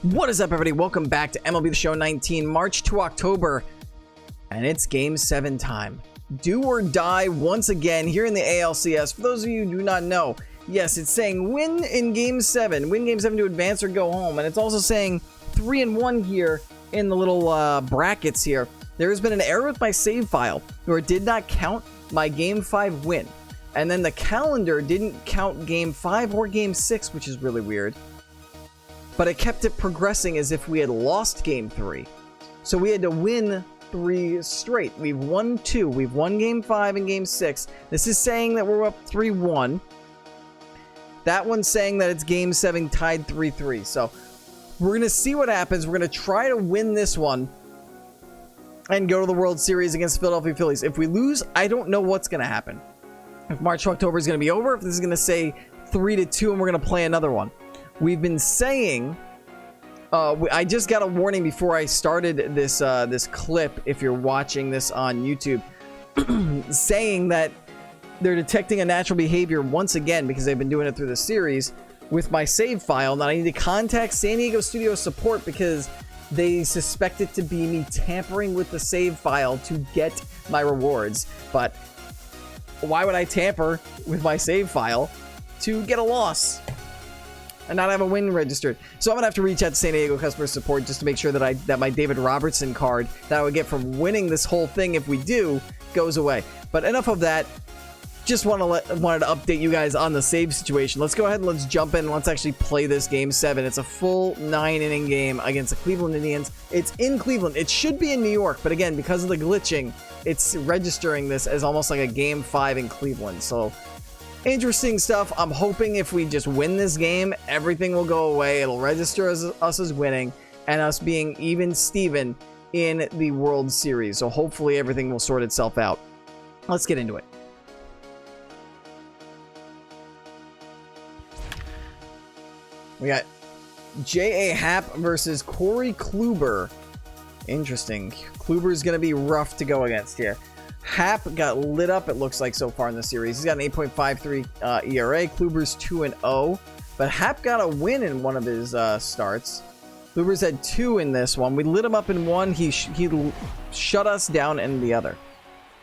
What is up, everybody? Welcome back to MLB The Show 19, March to October, and it's Game 7 time. Do or die once again here in the ALCS. For those of you who do not know, yes, it's saying win in Game 7. Win Game 7 to advance or go home. And it's also saying 3-1 here in the little brackets here. There has been an error with my save file where it did not count my Game 5 win. And then the calendar didn't count Game 5 or Game 6, which is really weird. But it kept it progressing as if we had lost Game 3. So we had to win 3 straight. We've won 2. We've won Game 5 and Game 6. This is saying that we're up 3-1. That one's saying that it's Game 7 tied 3-3. So we're going to see what happens. We're going to try to win this one and go to the World Series against the Philadelphia Phillies. If we lose, I don't know what's going to happen. If March to October is going to be over, if this is going to say 3-2 and we're going to play another one. We've been saying, I just got a warning before I started this this clip, if you're watching this on YouTube, saying that they're detecting a natural behavior once again, because they've been doing it through the series, with my save file. Now I need to contact San Diego Studio support because they suspect it to be me tampering with the save file to get my rewards. But why would I tamper with my save file to get a loss and not have a win registered? So I'm gonna have to reach out to San Diego customer support just to make sure that my David Robertson card that I would get from winning this whole thing, if we do, goes away. But enough of that. Just wanted to update you guys on the save situation. Let's go ahead and let's jump in and let's actually play this Game 7. It's a full 9-inning game against the Cleveland Indians. It's in Cleveland. It should be in New York, but again, because of the glitching, it's registering this as almost like a Game 5 in Cleveland. So interesting stuff. I'm hoping if we just win this game, everything will go away. It'll register as us as winning and us being even Steven in the World Series. So hopefully everything will sort itself out. Let's get into it. We got J.A. Happ versus Corey Kluber. Interesting. Kluber's going to be rough to go against here. Happ got lit up, it looks like, so far in the series. He's got an 8.53 ERA. Kluber's 2-0. But Happ got a win in one of his starts. Kluber's had 2 in this one. We lit him up in one. He shut us down in the other.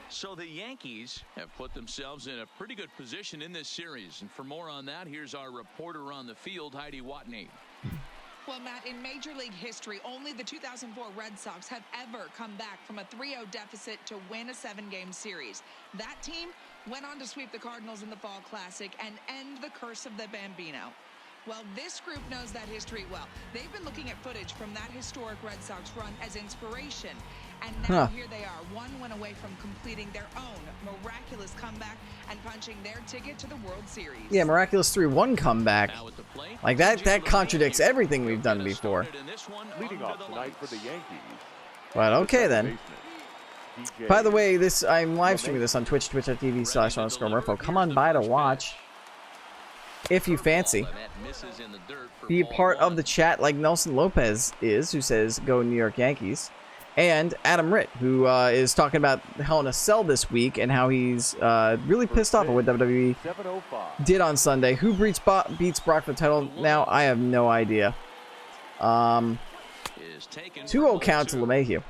So the Yankees have put themselves in a pretty good position in this series. And for more on that, here's our reporter on the field, Heidi Watney. Well, Matt, in Major League history, only the 2004 Red Sox have ever come back from a 3-0 deficit to win a 7-game series. That team went on to sweep the Cardinals in the Fall Classic and end the curse of the Bambino. Well, this group knows that history well. They've been looking at footage from that historic Red Sox run as inspiration. And now here they are, one win away from completing their own miraculous comeback and punching their ticket to the World Series. Yeah, miraculous 3-1 comeback. Like that contradicts everything we've done before. Leading off tonight for the Yankees. But okay then. By the way, I'm live streaming this on Twitch, twitch.tv/Murpho. Come on by to watch if you fancy. Be a part of the chat like Nelson Lopez is, who says go New York Yankees. And Adam Ritt, who is talking about Hell in a Cell this week and how he's really pissed off at what WWE did on Sunday. Who beats Brock for the title now? I have no idea. 2-0 count to LeMahieu.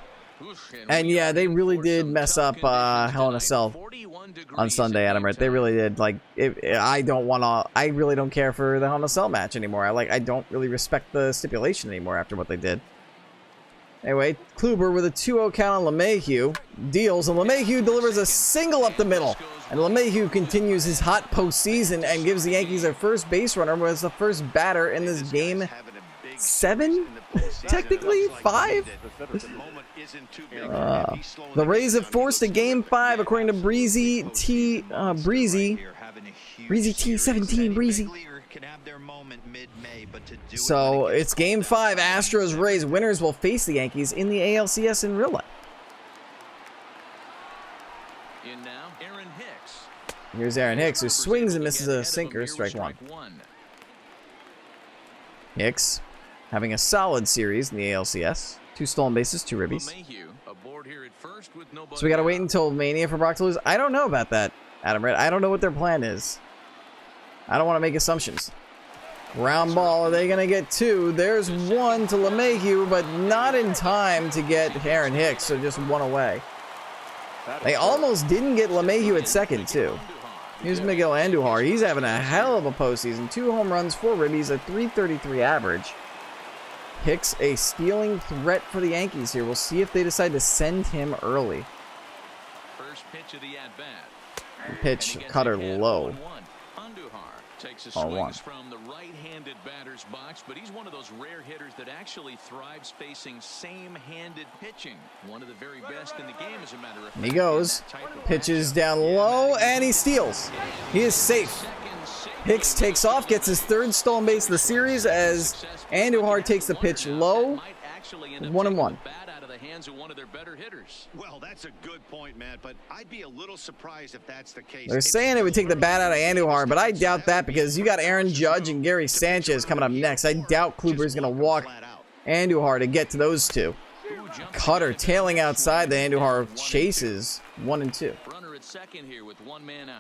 And yeah, they really did mess up Hell in a Cell on Sunday, Adam Ritt. They really did. Like, I really don't care for the Hell in a Cell match anymore. I don't really respect the stipulation anymore after what they did. Anyway, Kluber with a 2-0 count on LeMahieu. Deals, and LeMahieu delivers a single up the middle. And LeMahieu continues his hot postseason and gives the Yankees their first base runner, was the first batter in this Game 7? Technically? 5? The Rays have forced a Game 5, according to Breezy T17, Breezy. So it's Game 5, Astros Rays. Winners will face the Yankees in the ALCS in real life. Here's Aaron Hicks, who swings and misses a sinker, strike one. Hicks having a solid series in the ALCS. 2 stolen bases, 2 ribbies. So we gotta wait until Mania for Brock to lose. I don't know about that, Adam Ritt. I don't know what their plan is. I don't want to make assumptions. Ground ball. Are they going to get two? There's one to LeMahieu, but not in time to get Aaron Hicks, so just one away. They almost didn't get LeMahieu at second, too. Here's Miguel Andujar. He's having a hell of a postseason. 2 home runs, 4 ribbies, a .333 average. Hicks, a stealing threat for the Yankees here. We'll see if they decide to send him early. First pitch of the at-bat. Pitch cutter low. Takes a swings from the right-handed batter's box, but he's one of those rare hitters that actually thrives facing same-handed pitching. One of the very best in the game, as a matter of fact. He goes. Pitches down low, and he steals. He is safe. Hicks takes off, gets his 3rd stolen base of the series as Andujar takes the pitch low. 1-1. Well, that's a good point, Matt, but I'd be a little surprised if that's the case. They're saying it would take the bat out of Andujar, but I doubt that because you got Aaron Judge and Gary Sanchez coming up next. I doubt Kluber's going to walk Andujar to get to those two. Cutter tailing outside. The Andujar chases 1-2.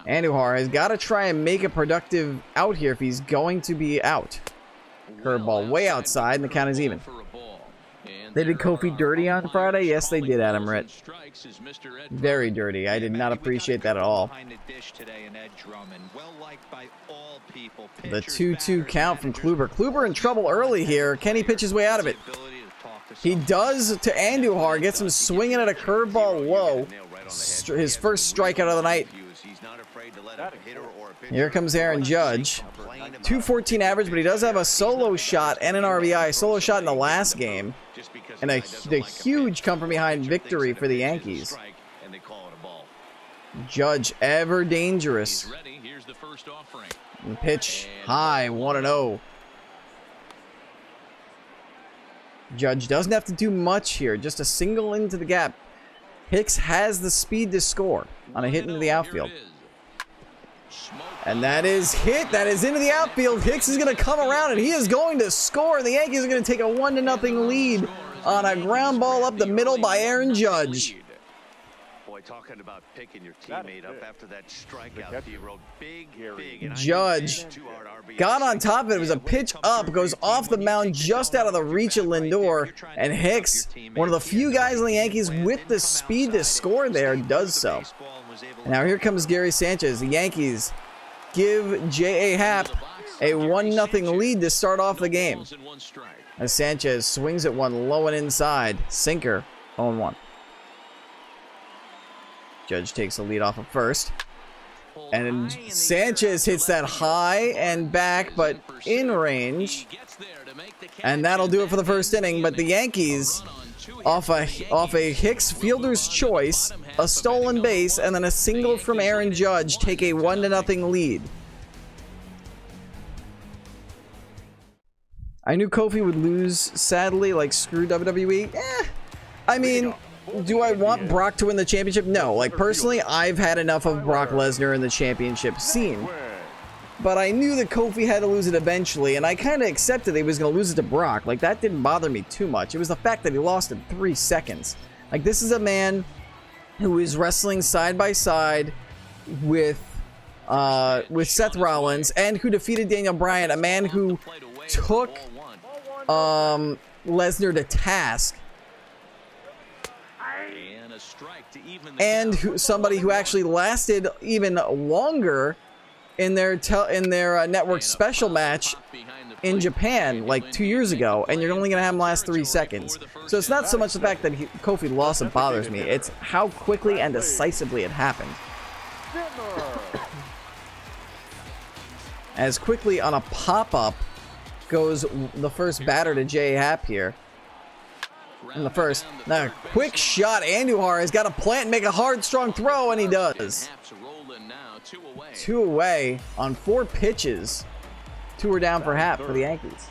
Andujar has got to try and make a productive out here if he's going to be out. Curveball way outside, and the count is even. They did Kofi dirty on Friday? Yes, they did, Adam Ritt. Very dirty. I did not appreciate that at all. The 2-2 count from Kluber. Kluber in trouble early here. Can he pitch his way out of it? He does to Andujar. Gets him swinging at a curveball low. His first strikeout of the night. Here comes Aaron Judge. .214 average, but he does have a solo shot and an RBI. Solo shot in the last game. And a huge come from behind victory for the Yankees. Judge ever dangerous. And pitch high, 1-0. Judge doesn't have to do much here. Just a single into the gap. Hicks has the speed to score on a hit into the outfield. And that is hit. That is into the outfield. Hicks is going to come around and he is going to score. The Yankees are going to take a 1-0 lead on a ground ball up the middle by Aaron Judge. Boy, talking about picking your teammate up after that strikeout, he wrote big. Judge got on top of it. It was a pitch up, goes off the mound just out of the reach of Lindor. And Hicks, one of the few guys in the Yankees with the speed to score there, does so. Now here comes Gary Sanchez. The Yankees give J.A. Happ a 1-0 lead to start off the game. As Sanchez swings at one low and inside. Sinker, 0-1. Judge takes the lead off of first. And Sanchez hits that high and back, but in range. And that'll do it for the first inning. But the Yankees, off a Hicks fielder's choice, a stolen base, and then a single from Aaron Judge, take a 1-0 lead. I knew Kofi would lose, sadly, like, screw WWE. I mean, do I want Brock to win the championship? No. Like, personally, I've had enough of Brock Lesnar in the championship scene. But I knew that Kofi had to lose it eventually, and I kind of accepted he was going to lose it to Brock. Like, that didn't bother me too much. It was the fact that he lost in 3 seconds. Like, this is a man who is wrestling side by side with Seth Rollins, and who defeated Daniel Bryan, a man who took Lesnar to task, and somebody who actually lasted even longer in their network special match in Japan like 2 years ago, and you're only going to have him last 3 seconds. So it's not so much the fact that Kofi lost that bothers me, it's how quickly and decisively it happened. As quickly on a pop-up goes the first batter to J. Happ here. In the first. Now, quick shot. Andujar has got to plant and make a hard, strong throw, and he does. 2 away on 4 pitches. 2 are down for Happ for the Yankees.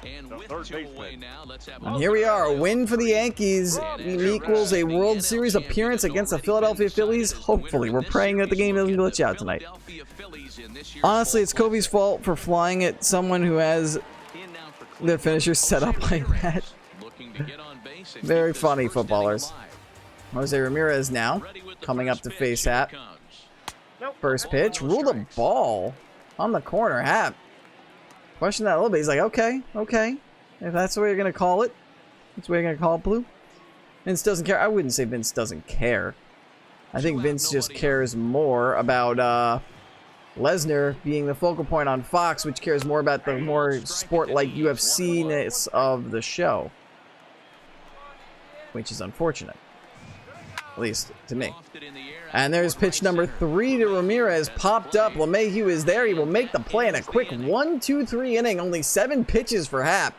And here we are. A win for the Yankees equals a World Series appearance against the Philadelphia Phillies. Hopefully. We're praying that the game doesn't glitch out tonight. Honestly, it's Kofi's fault for flying at someone who has their finisher set up like that. Very funny, footballers. Jose Ramirez now coming up to face Happ. First pitch, ruled a ball on the corner. Happ questioned that a little bit. He's like, okay. If that's the way you're going to call it, that's the way you're going to call it, Blue. Vince doesn't care. I wouldn't say Vince doesn't care. I think Vince just cares more about Lesnar being the focal point on Fox, which cares more about the more sport-like UFC-ness of the show. Which is unfortunate. At least to me. And there's pitch number 3 to Ramirez. Popped up. LeMahieu is there. He will make the play in a quick 1-2-3 inning. Only 7 pitches for Happ.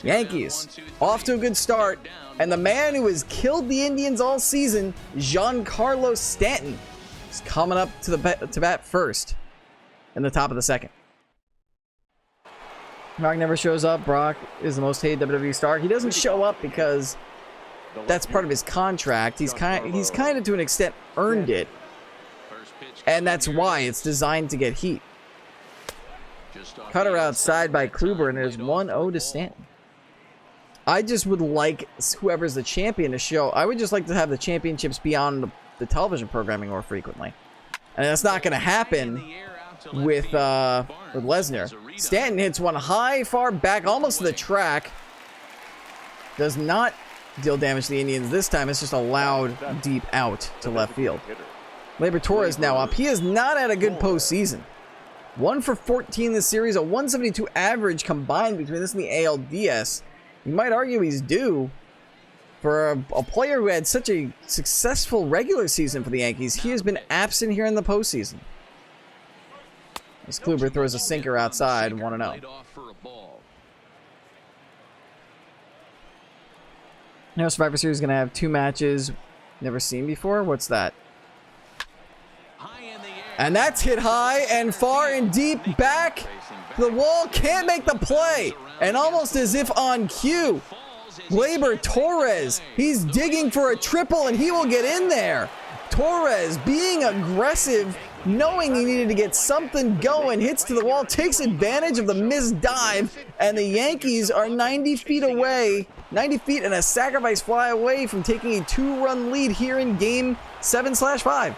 Yankees off to a good start. And the man who has killed the Indians all season, Giancarlo Stanton, is coming up to bat first in the top of the second. Brock never shows up. Brock is the most hated WWE star. He doesn't show up because that's part of his contract. He's kind of to an extent earned it, and that's why it's designed to get heat. Cutter outside by Kluber, and there's 1-0 to Stanton. I just would like whoever's the champion to show. I would just like to have the championships be on the television programming more frequently, and that's not going to happen with Lesnar. Stanton hits one high, far back, almost to the track. Does not deal damage to the Indians this time. It's just a loud deep out to left field. Gleyber Torres now up. He has not had a good postseason. 1 for 14 this series, a 172 average combined between this and the ALDS. You might argue he's due for a player who had such a successful regular season for the Yankees. He has been absent here in the postseason. As Kluber throws a sinker outside, 1-0. Now Survivor Series is going to have 2 matches never seen before. What's that? And that's hit high and far and deep back to the wall. Can't make the play. And almost as if on cue, Gleyber Torres, he's digging for a triple and he will get in there. Torres being aggressive, knowing he needed to get something going, hits to the wall, takes advantage of the missed dive, and the Yankees are 90 feet away, 90 feet and a sacrifice fly away from taking a 2-run lead here in game 7/5.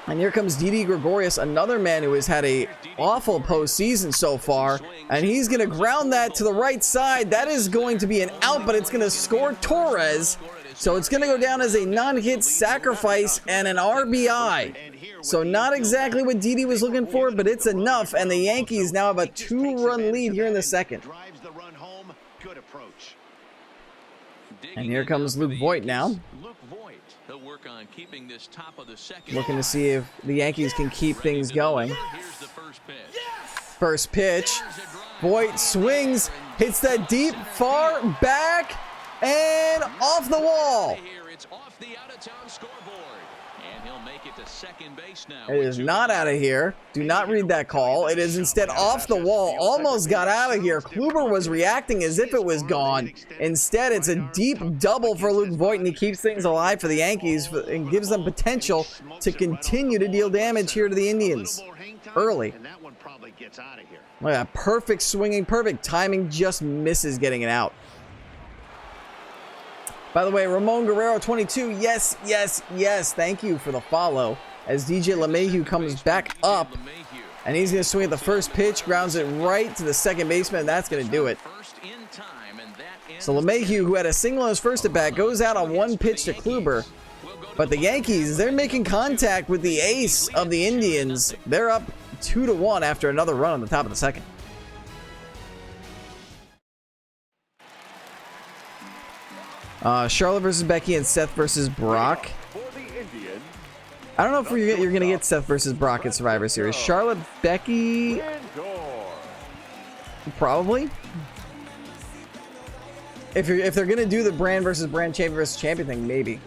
And here comes Didi Gregorius, another man who has had a awful postseason so far, and he's going to ground that to the right side. That is going to be an out, but it's going to score Torres. So it's going to go down as a non-hit sacrifice and an RBI. So not exactly what Didi was looking for, but it's enough. And the Yankees now have a 2-run lead here in the second. And here comes Luke Voit now. Looking to see if the Yankees can keep things going. First pitch. Voit swings, hits that deep, far back. And off the wall. It is not out of here. Do not read that call. It is instead off the wall. Almost got out of here. Kluber was reacting as if it was gone. Instead, it's a deep double for Luke Voit, and he keeps things alive for the Yankees and gives them potential to continue to deal damage here to the Indians early. Look at that. Perfect swinging, perfect timing, just misses getting it out. By the way, Ramon Guerrero 22, yes. Thank you for the follow. As DJ LeMahieu comes back up, and he's going to swing at the first pitch, grounds it right to the second baseman, and that's going to do it. So LeMahieu, who had a single on his first at bat, goes out on 1 pitch to Kluber. But the Yankees, they're making contact with the ace of the Indians. They're up 2-1 after another run on the top of the second. Charlotte versus Becky and Seth versus Brock. I don't know if you're going to get Seth versus Brock at Survivor Series. Charlotte, Becky, probably. If they're going to do the brand versus brand, champion versus champion thing, maybe.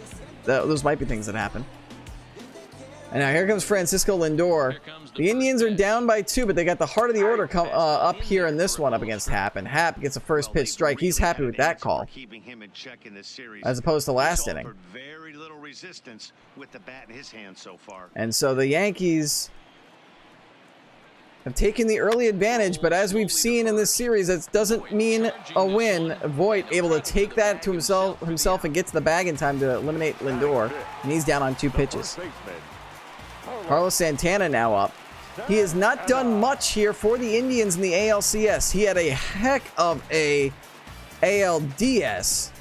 Those might be things that happen. And now here comes Francisco Lindor. The Indians are down by 2, but they got the heart of the order up here in this one up against Happ. And Happ gets a first pitch strike. He's happy with that call, as opposed to last inning. And so the Yankees have taken the early advantage, but as we've seen in this series, that doesn't mean a win. Voit able to take that to himself and get to the bag in time to eliminate Lindor. And he's down on 2 pitches. Carlos Santana now up. He has not done much here for the Indians in the ALCS. He had a heck of a ALDS,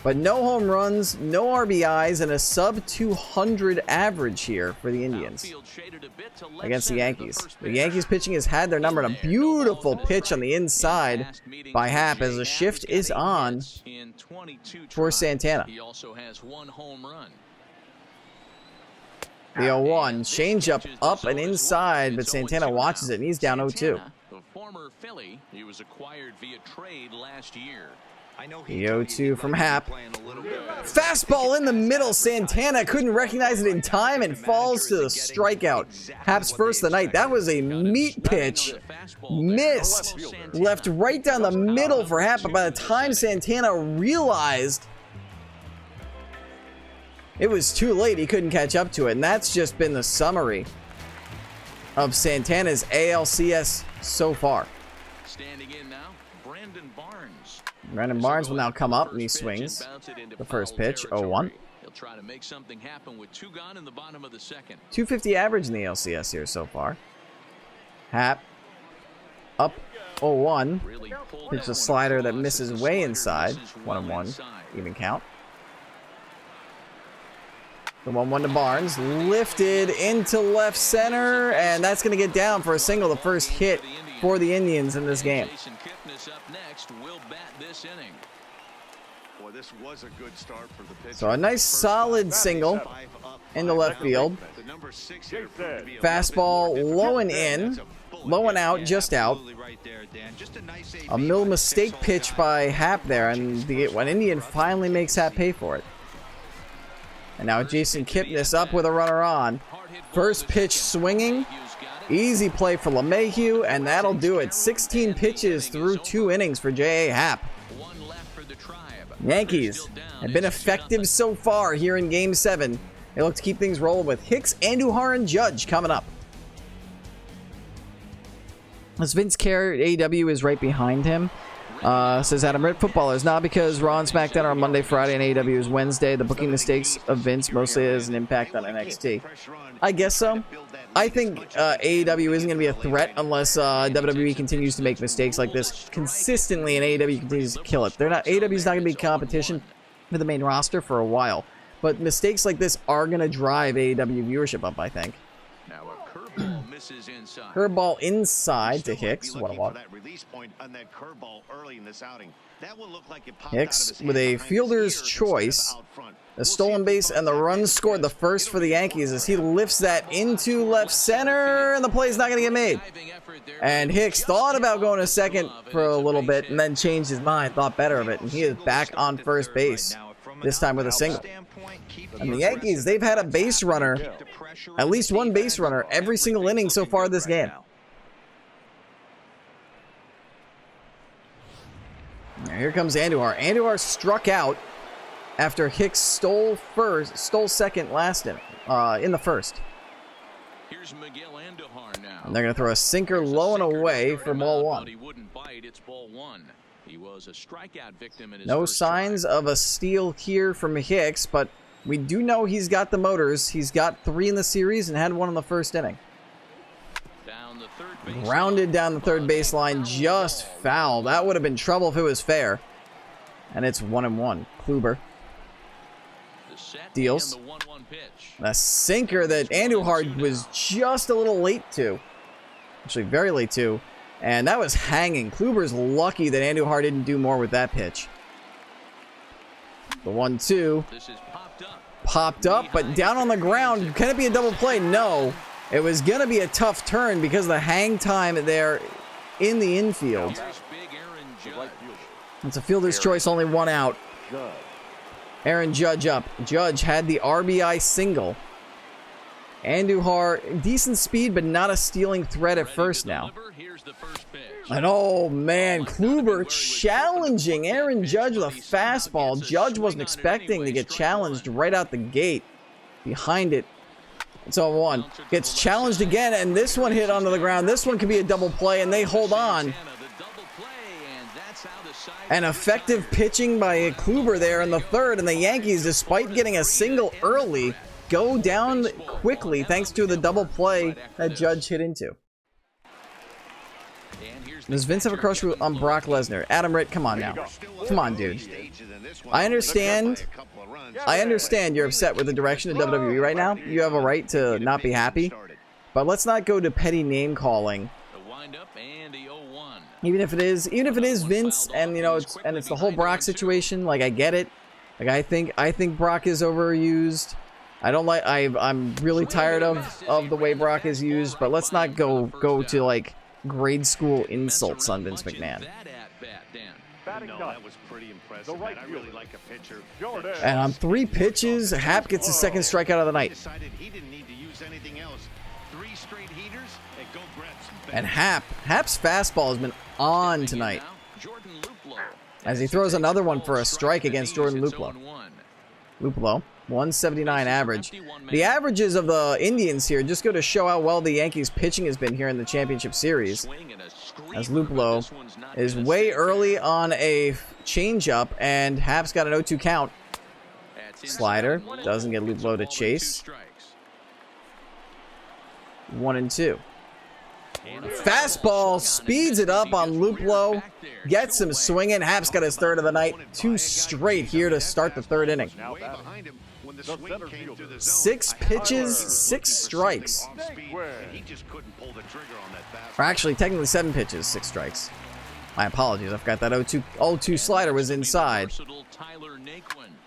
but no home runs, no RBIs, and a sub 200 average here for the Indians against the Yankees. The Yankees pitching has had their number, and a beautiful pitch on the inside by Happ as the shift is on for Santana. He also has 1 home run. The 0-1 changeup up and inside, but Santana watches it and he's down 0-2. The former Philly, he was acquired via trade last year. The 0-2 from Happ. Fastball in the middle. Santana couldn't recognize it in time and falls to the strikeout. Happ's first of the night. That was a meat pitch. Missed. Left right down the middle for Happ, but by the time Santana realized it was too late, he couldn't catch up to it. And that's just been the summary of Santana's ALCS so far. Standing in now, Brandon Barnes will now come up and he swings. The first pitch, 0-1. He'll try to make something happen with 2 gone in the bottom of the second. 250 average in the ALCS here so far. Happ up 0-1. Pitch a slider that misses way inside. 1-1. Even count. The 1-1 to Barnes, lifted into left center, and that's going to get down for a single, the first hit for the Indians in this game. So a nice solid single into left field. Fastball low and in, low and out, just out. A little mistake pitch by Happ there, and an Indian finally makes Happ pay for it. And now Jason Kipnis up with a runner on. First pitch swinging. Easy play for LeMahieu, and that'll do it. 16 pitches through 2 innings for J.A. Happ. Yankees have been effective so far here in Game 7. They look to keep things rolling with Hicks, Andujar, and Judge coming up. As Vince Kerr, AEW is right behind him. Says Adam Ritt, footballers, not because Raw and SmackDown are on Monday, Friday, and AEW is Wednesday. The booking mistakes of Vince mostly has an impact on NXT. I guess so. I think AEW isn't going to be a threat unless WWE continues to make mistakes like this consistently, and AEW continues to kill it. AEW's not going to be competition for the main roster for a while, but mistakes like this are going to drive AEW viewership up, I think. Now a curveball misses inside. Curveball inside to Hicks. What a walk. Hicks with a fielder's choice. A stolen base and the run scored, the first for the Yankees as he lifts that into left center, and the play's not going to get made. And Hicks thought about going to second for a little bit and then changed his mind, thought better of it, and he is back on first base, this time with a single. And the Yankees, they've had a base runner, at least one base runner, every single inning so far this game. Now here comes Andujar. Andujar struck out after Hicks stole second last inning, in the first. Here's Miguel Andujar now. And they're going to throw a sinker low and away for ball 1. He wouldn't bite. It's ball 1. He was a strikeout victim in his No first signs of a steal here from Hicks, but we do know he's got the motors. He's got 3 in the series and had 1 in the first inning. Down the third base Grounded down the third baseline, just foul. That would have been trouble if it was fair. And it's 1-1. Kluber deals. A sinker that Andujar was just a little late to. Actually, very late to. And that was hanging. Kluber's lucky that Andujar didn't do more with that pitch. The 1-2. Popped up, but down on the ground. Can it be a double play? No. It was going to be a tough turn because of the hang time there in the infield. It's a fielder's choice, only 1 out. Aaron Judge up. Judge had the RBI single. Andujar, decent speed, but not a stealing threat at first now. And oh man, Kluber challenging Aaron Judge with a fastball. Judge wasn't expecting to get challenged right out the gate. Behind it, it's 0-1. Gets challenged again, and this one hit onto the ground. This one could be a double play, and they hold on. And effective pitching by Kluber there in the third, and the Yankees, despite getting a single early, go down quickly thanks to the double play that Judge hit into. Does Vince have a crush on Brock Lesnar? Adam Ritt, come on now. Come on, dude. I understand you're upset with the direction of WWE right now. You have a right to not be happy. But let's not go to petty name calling. Even if it is Vince, and you know, it's the whole Brock situation. Like, I get it. Like, I think Brock is overused. I'm really tired of the way Brock is used. But let's not go to like grade school insults on Vince McMahon. No, that was pretty impressive. I really like a pitcher. And on 3 pitches, Hap gets his second strikeout of the night. He didn't need to use anything else. 3 straight heaters and go grab some. And Hap's fastball has been on tonight, as he throws another one for a strike against Jordan Luplow. 179 average. The averages of the Indians here just go to show how well the Yankees pitching has been here in the championship series, as Luplow is way early on a changeup, and Hap's got an 0-2 count. Slider doesn't get Luplow to chase. 1-2. Fastball speeds it up on Luplow, gets him swinging. Hap's got his third of the night. 2 straight here to start the 3rd inning. 6 pitches, 6 strikes. Or actually, technically 7 pitches, 6 strikes. My apologies, I forgot that 0-2 slider was inside.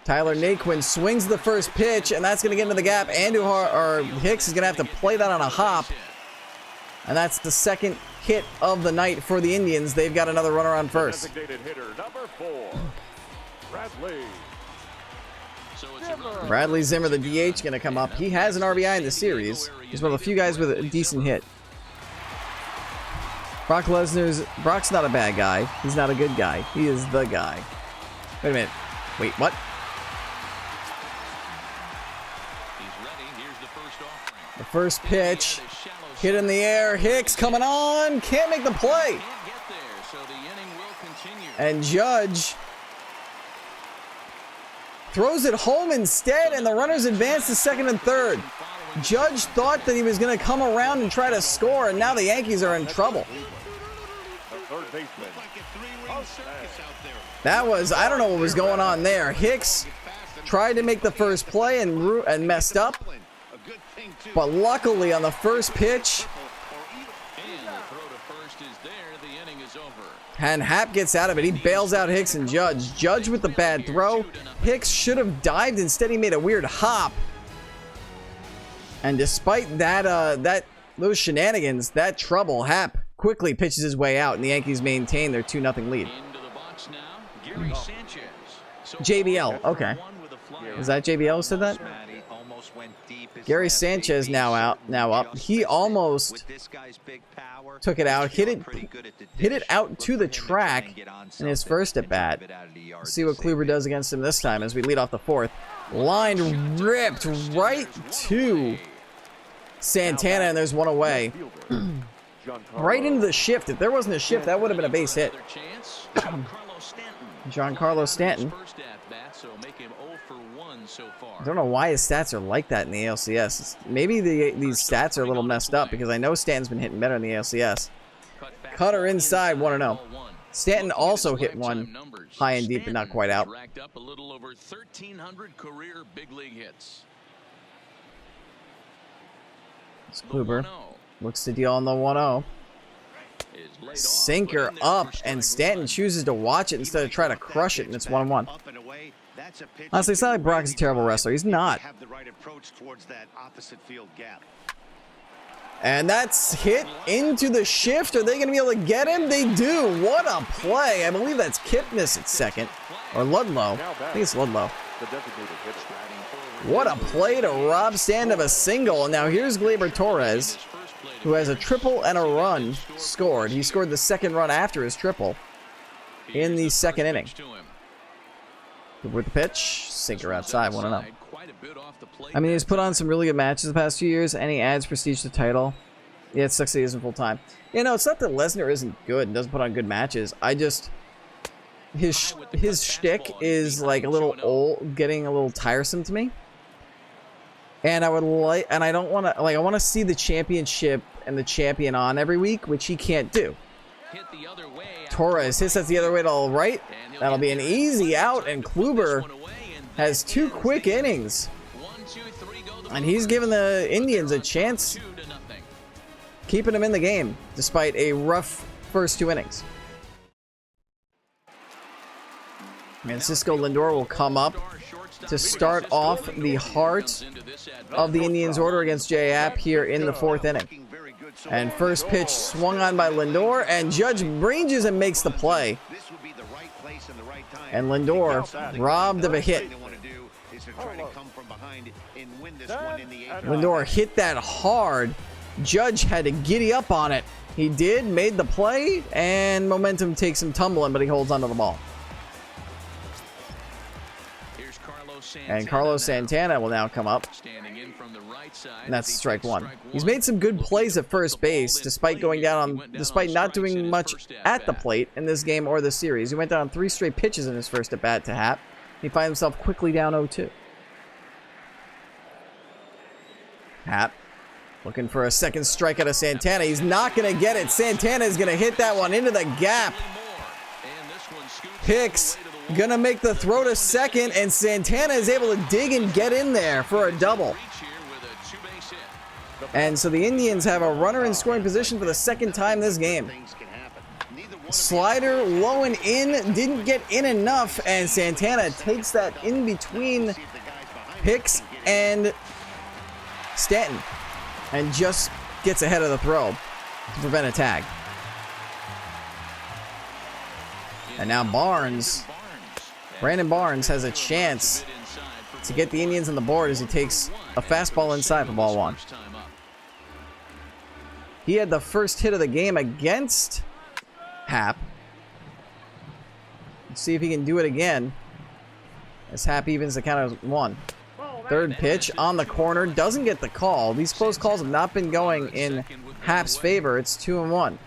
Tyler Naquin swings the first pitch, and that's going to get into the gap. Hicks is going to have to play that on a hop. And that's the second hit of the night for the Indians. They've got another runner on first. Designated hitter number 4, Bradley Zimmer, the DH, going to come up. He has an RBI in the series. He's one of the few guys with a decent hit. Brock's not a bad guy. He's not a good guy. He is the guy. Wait a minute. Wait, what? The first pitch. Hit in the air. Hicks coming on. Can't make the play. And Judge throws it home instead, and the runners advance to second and third. Judge thought that he was going to come around and try to score, and now the Yankees are in trouble. That was, I don't know what was going on there. Hicks tried to make the first play and messed up. But luckily on the first pitch, and Hap gets out of it. He bails out Hicks and Judge. Judge with the bad throw. Hicks should have dived. Instead, he made a weird hop. And despite that, those shenanigans, that trouble, Hap quickly pitches his way out, and the Yankees maintain their 2-0 lead. JBL, okay. Is that JBL who said that? Gary Sanchez now up. He almost took it out, hit it out to the track in his first at bat. Let's see what Kluber does against him this time as we lead off the 4th. Line ripped right to Santana, and there's one away. Right into the shift. If there wasn't a shift, that would have been a base hit. Giancarlo Stanton. I don't know why his stats are like that in the ALCS. Maybe these stats are a little messed up, because I know Stanton's been hitting better in the ALCS. Cutter inside, 1-0. Stanton also hit one high and deep, but not quite out. Racked up a little over 1,300 career big league hits. It's Kluber. Looks to deal on the 1-0. Sinker up, and Stanton chooses to watch it instead of try to crush it, and it's 1-1. Honestly, it's not like Brock is a terrible wrestler. He's not. And that's hit into the shift. Are they going to be able to get him? They do. What a play. I believe that's Kipnis at second. Or Ludlow. I think it's Ludlow. What a play to rob Stanton of a single. And now here's Gleyber Torres, who has a triple and a run scored. He scored the second run after his triple in the second inning. With the pitch, sinker outside, 1-0. I mean, he's put on some really good matches the past few years, and he adds prestige to the title. Yeah, it sucks that he isn't full time. You know, it's not that Lesnar isn't good and doesn't put on good matches. His shtick is like a little old, getting a little tiresome to me. And I would like, and I don't want to, like, I want to see the championship and the champion on every week, which he can't do. Torres hits that the other way to the right. That'll be an easy out, and Kluber has 2 quick innings. And he's given the Indians a chance, keeping them in the game, despite a rough first 2 innings. And Cisco Lindor will come up to start off the heart of the Indians' order against J. Happ here in the 4th inning. And first pitch swung on by Lindor, and Judge ranges and makes the play. And Lindor robbed of a hit. Lindor hit that hard. Judge had to giddy up on it. He did, made the play, and momentum takes him tumbling, but he holds onto the ball. And Carlos Santana will now come up. And that's strike 1. He's made some good plays at first base, despite not doing much at the plate in this game or this series. He went down 3 straight pitches in his first at bat to Happ. He finds himself quickly down 0-2. Happ looking for a second strike out of Santana. He's not going to get it. Santana is going to hit that one into the gap. Hicks going to make the throw to second, and Santana is able to dig and get in there for a double. And so the Indians have a runner in scoring position for the 2nd time this game. Slider low and in, didn't get in enough, and Santana takes that in between Hicks and Stanton and just gets ahead of the throw to prevent a tag. And now Brandon Barnes has a chance to get the Indians on the board as he takes a fastball inside for ball 1. He had the first hit of the game against Happ. Let's see if he can do it again as Happ evens the count of 1. Third pitch on the corner, doesn't get the call. These close calls have not been going in Happ's favor. It's 2-1.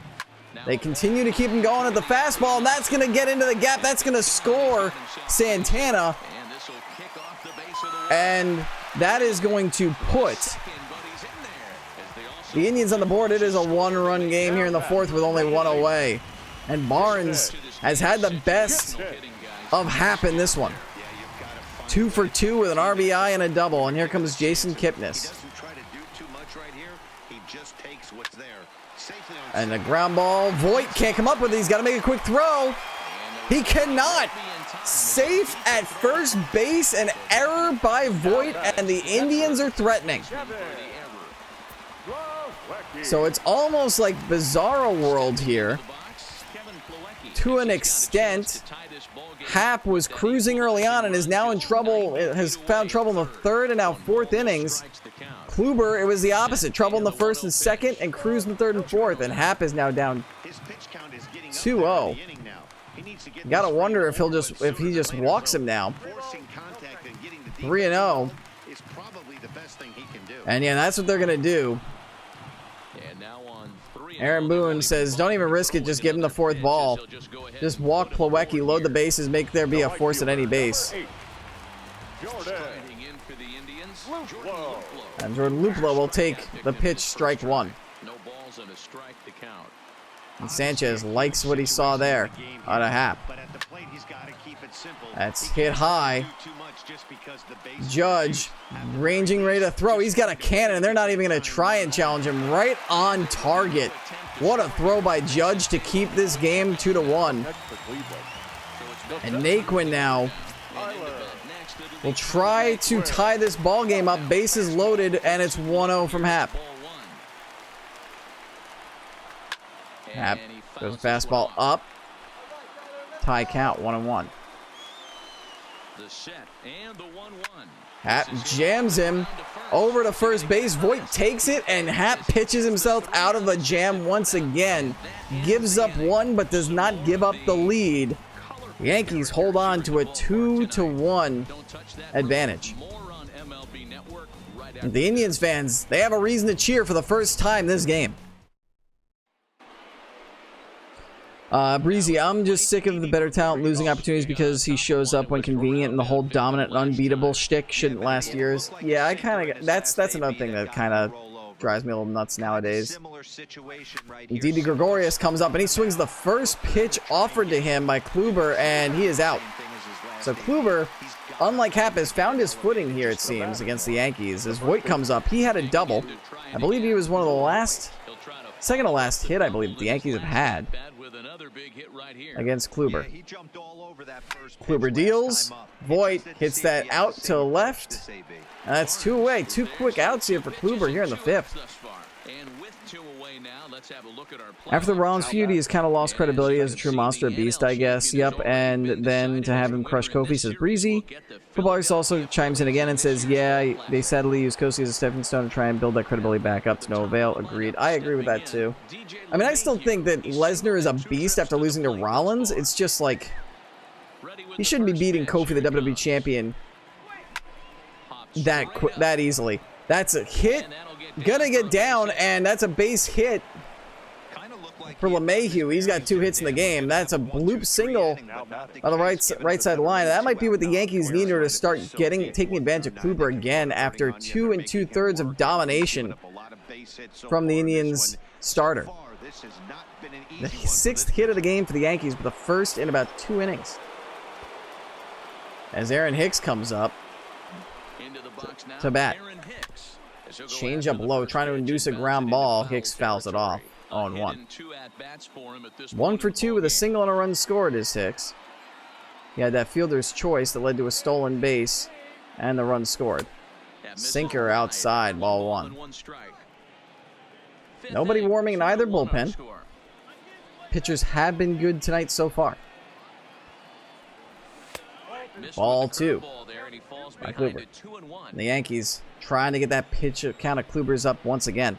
They continue to keep him going at the fastball, and that's going to get into the gap. That's going to score Santana. And that is going to put the Indians on the board. It is a 1-run game here in the 4th with only 1 away. And Barnes has had the best of Happ in this one. 2 for 2 with an RBI and a double. And here comes Jason Kipnis. And a ground ball. Voit can't come up with it. He's got to make a quick throw. He cannot. Safe at first base. An error by Voit, and the Indians are threatening. So it's almost like Bizarro World here. To an extent, Happ was cruising early on and is now in trouble. Has found trouble in the 3rd and now 4th innings. Kluber, it was the opposite. Trouble in the 1st and 2nd and cruised in the 3rd and 4th. And Happ is now down 2-0. You gotta wonder if he just walks him now. 3-0. And yeah, that's what they're gonna do. Aaron Boone says, don't even risk it, just give him the 4th ball. Just walk Plawecki, load the bases, make there be a force at any base. And Jordan Luplow will take the pitch, strike 1. And Sanchez likes what he saw there out of Happ. That's hit high. Judge ranging ready to throw. He's got a cannon, and they're not even going to try and challenge him. Right on target. What a throw by Judge to keep this game 2-1. And Naquin now will try to tie this ball game up. Bases loaded, and it's 1-0 from Happ. Happ goes fastball up. Tie count, 1-1. Happ jams him over to first base. Voit takes it, and Happ pitches himself out of the jam once again. Gives up 1, but does not give up the lead. The Yankees hold on to a 2-1 advantage. The Indians fans, they have a reason to cheer for the first time this game. Breezy, I'm just sick of the better talent losing opportunities because he shows up when convenient, and the whole dominant and unbeatable shtick shouldn't last years. Yeah, I kind of, that's another thing that kind of drives me a little nuts nowadays. Didi Gregorius comes up and he swings the first pitch offered to him by Kluber, and he is out. So Kluber, unlike Happ, has found his footing here, it seems, against the Yankees. As Voit comes up, he had a double. I believe he was one of the last, second to last hit, I believe, the Yankees have had against Kluber. Kluber deals. Voit hits that out to left. And that's 2 away. 2 quick outs here for Kluber here in the 5th. After the Rollins feud, he has kind of lost credibility as a true monster beast, I guess. Yep, and then to have him crush Kofi, says Breezy. Footballers also chimes in again and says, yeah, they sadly use Kofi as a stepping stone to try and build that credibility back up to no avail. Agreed. I agree with that, too. I mean, I still think that Lesnar is a beast after losing to Rollins. It's just like, he shouldn't be beating Kofi, the WWE champion, that easily. That's a hit. Gonna get down, and that's a base hit for LeMahieu. He's got 2 hits in the game. That's a bloop single on the right side line. That might be what the Yankees need to start taking advantage of Kluber again after 2 2/3 of domination from the Indians starter. The 6th hit of the game for the Yankees, but the first in about 2 innings. As Aaron Hicks comes up to bat. Change up low, trying to induce a ground ball. Hicks fouls it off. 0-1. 1 for 2 with a single and a run scored is Hicks. He had that fielder's choice that led to a stolen base and the run scored. Sinker outside, ball 1. Nobody warming in either bullpen. Pitchers have been good tonight so far. Ball 2 by Kluber. And the Yankees trying to get that pitch count of Kluber's up once again.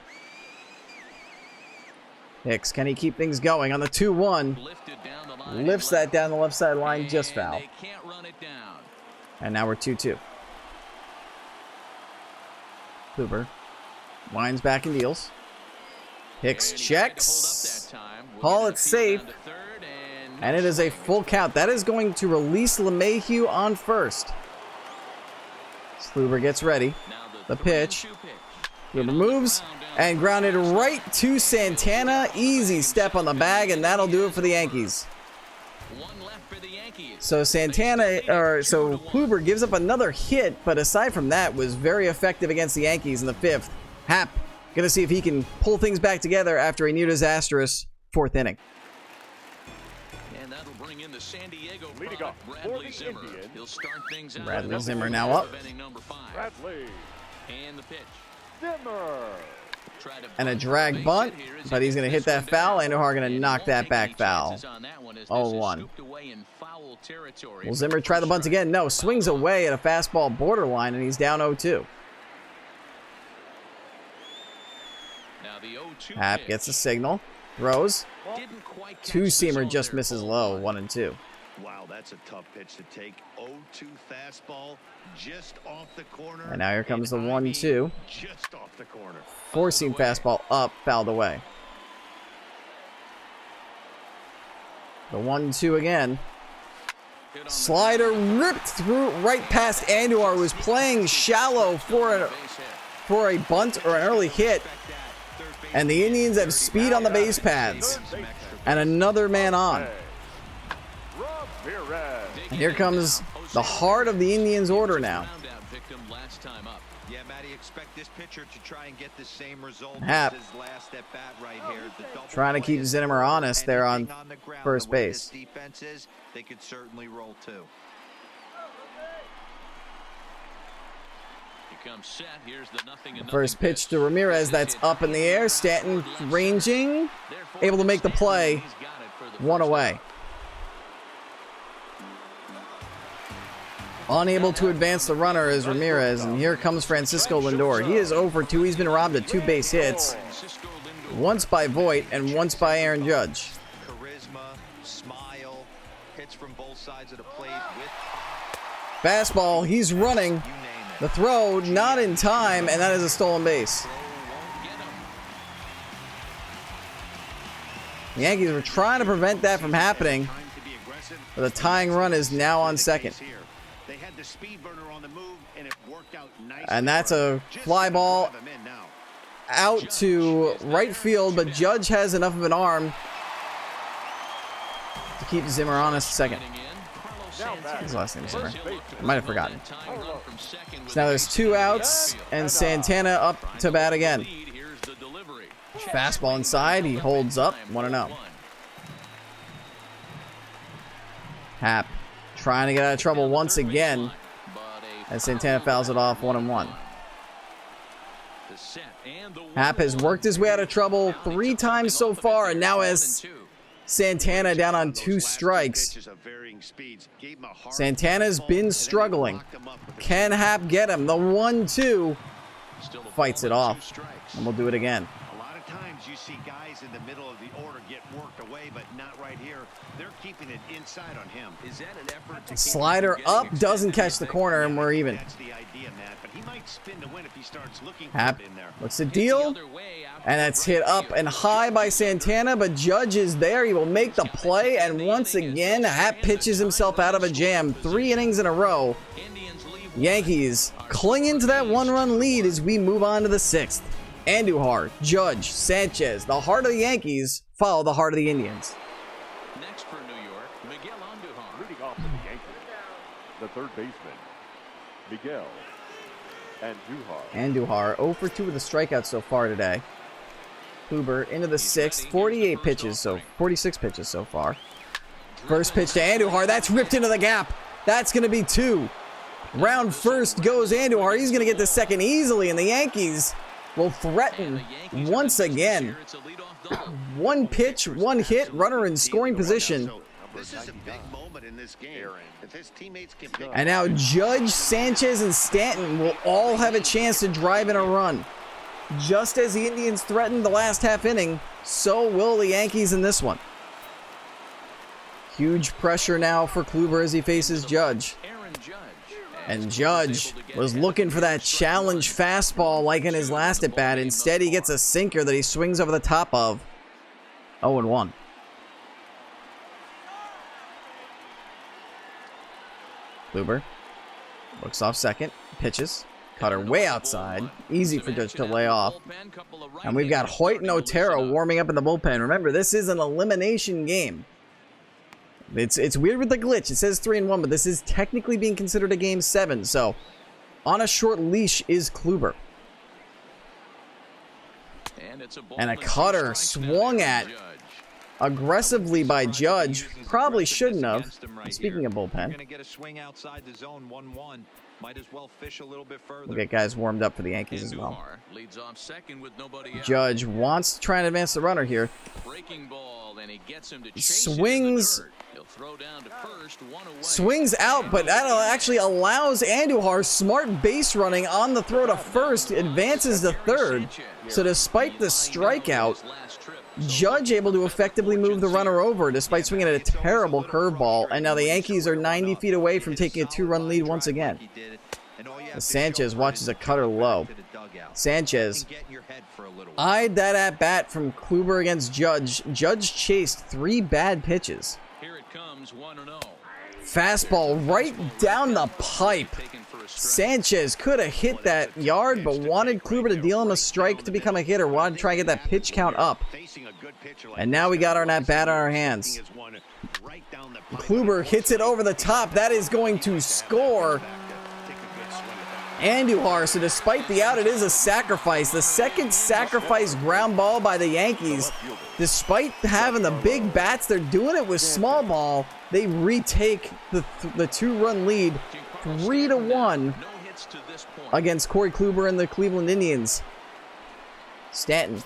Hicks, can he keep things going on the 2-1? Lifts that down the left side line, just foul. And now we're 2-2. Kluber winds back and deals. Hicks checks. Call it safe. And it is a full count. That is going to release LeMahieu on first. Kluber gets ready. The pitch. Kluber moves and grounded right to Santana. Easy step on the bag, and that'll do it for the Yankees. So Kluber gives up another hit, but aside from that, was very effective against the Yankees in the 5th. Happ gonna see if he can pull things back together after a near disastrous 4th inning. San Diego leading off Bradley Zimmer. He'll start things out. Bradley Zimmer now up. Bradley. And the pitch. Zimmer. And a drag bunt, but he's going to hit that foul. Andujar going to knock that back foul. 0-1. Will Zimmer try the bunt again? No. Swings away at a fastball borderline, and he's down 0-2. Happ gets a signal. Throws. Two-seamer just misses low. 1-2. Wow, that's a tough pitch to take. 0-2 fastball just off the corner. And now here comes the 1-2. Just off the corner. Four-seam fastball up, fouled away. The 1-2 again. Slider ripped through right past Andujar, who was playing shallow for a bunt or an early hit. And the Indians have speed on the base paths. And another man on. And here comes the heart of the Indians' order now. Yeah, Matty, expect this pitcher to try and get the same result Happ as his last at bat right here. trying to keep Zimmer honest there on first base. Defenses, they could certainly roll too. First pitch to Ramirez, that's up in the air. Stanton ranging, able to make the play. One away. Unable to advance the runner is Ramirez, and here comes Francisco Lindor. He is 0 for 2. He's been robbed of 2 base hits, once by Voit and once by Aaron Judge. Charisma, smile, hits from both sides of the plate with Fastball, he's running. The throw, not in time, and that is a stolen base. The Yankees were trying to prevent that from happening, but the tying run is now on second. And that's a fly ball out to right field, but Judge has enough of an arm to keep Zimmer honest second. His last name is Zimmer. I might have forgotten. So now there's 2 outs, and Santana up to bat again. Fastball inside. He holds up. 1-0. Happ trying to get out of trouble once again, as Santana fouls it off. 1-1. Happ has worked his way out of trouble 3 times so far, and now has Santana down on 2 strikes. Santana's been struggling. Can Happ get him? The 1-2 fights it off, and we'll do it again. A lot of times you see guys in the middle of the order get worked away, but not right here. They're keeping it inside on him. Is that an effort to Slider up, doesn't catch the corner, and we're even. That's the idea, Matt, but he might spin to win if he starts looking Happ in there. looks the deal, and that's hit up and high by Santana, but Judge is there. He will make the play, and once again, Happ pitches himself out of a jam. 3 innings in a row. Yankees clinging to that 1-run lead as we move on to the 6th. Andujar, Judge, Sanchez, the heart of the Yankees, follow the heart of the Indians. Next for New York, Miguel Andujar. Leading off for the Yankees, the third baseman, Miguel Andujar. Andujar 0 for 2 with a strikeout so far today. Kluber into the 6th, 46 pitches so far. First pitch to Andujar, that's ripped into the gap. That's going to be 2. Round first goes Andujar. He's going to get the second easily, and the Yankees will threaten once again. 1 pitch, 1 hit, runner in scoring position. This is a big moment in this game. If his teammates can pick And now Judge, Sanchez, and Stanton will all have a chance to drive in a run. Just as the Indians threatened the last half inning, so will the Yankees in this one. Huge pressure now for Kluber as he faces Judge. And Judge was looking for that challenge fastball like in his last at-bat. Instead, he gets a sinker that he swings over the top of. 0-1. Kluber looks off second, pitches. Cutter way outside. Easy for Judge to lay off. And we've got Hoyt and Otero warming up in the bullpen. Remember, this is an elimination game. It's weird with the glitch. It says 3-1, but this is technically being considered a game 7. So, on a short leash is Kluber. And a cutter swung at aggressively by Judge. Probably shouldn't have. Speaking of bullpen, we'll get guys warmed up for the Yankees as well. Judge wants to try and advance the runner here. Swings out, but that actually allows Andujar smart base running on the throw to first, advances to third. So despite the strikeout, Judge able to effectively move the runner over despite swinging at a terrible curveball, and now the Yankees are 90 feet away from taking a 2-run lead once again. Sanchez watches a cutter low. Sanchez eyed that at-bat from Kluber against Judge. Judge chased 3 bad pitches. Fastball right down the pipe. Sanchez could have hit that yard, but wanted Kluber to deal him a strike to become a hitter. Wanted to try and get that pitch count up. And now we got our at-bat on our hands. Kluber hits it over the top. That is going to score Andujar. So despite the out, it is a sacrifice. The second sacrifice ground ball by the Yankees. Despite having the big bats, they're doing it with small ball. They retake the 2-run lead 3-1 against Corey Kluber and the Cleveland Indians. Stanton,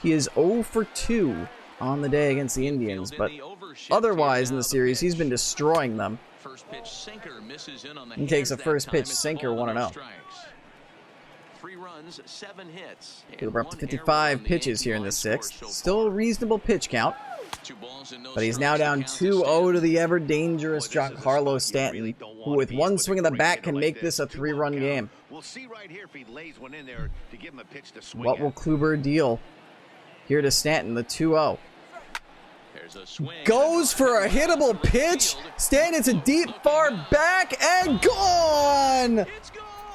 he is 0 for 2 on the day against the Indians, but otherwise in the series, he's been destroying them. He takes a first pitch sinker, 1-0. 3 runs, 7 hits. Kluber up to 55 pitches here in the 6th. Still a reasonable pitch count. But he's now down 2-0 to the ever-dangerous Giancarlo Stanton, who with one swing of the bat can make this a 3-run game. What will Kluber deal here to Stanton, the 2-0? Goes for a hittable pitch. Stanton's a deep far back and gone.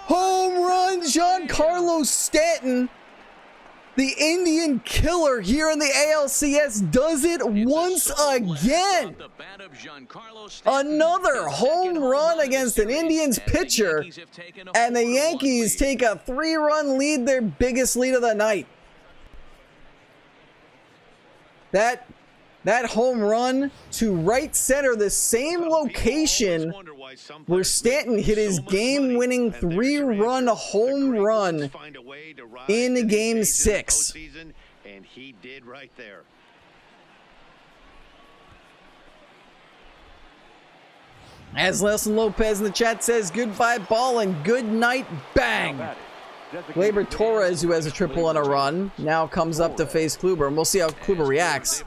Home run, Giancarlo Stanton. The Indian killer here in the ALCS does it once again. Another home run against an Indians pitcher. And the Yankees take a 3-run lead, their biggest lead of the night. That home run to right center, the same location where Stanton hit his game-winning 3-run home run in Game 6. And he did right there. As Nelson Lopez in the chat says, goodbye ball and good night bang. Gleyber Torres, who has a triple and a run, now comes up to face Kluber, and we'll see how Kluber reacts.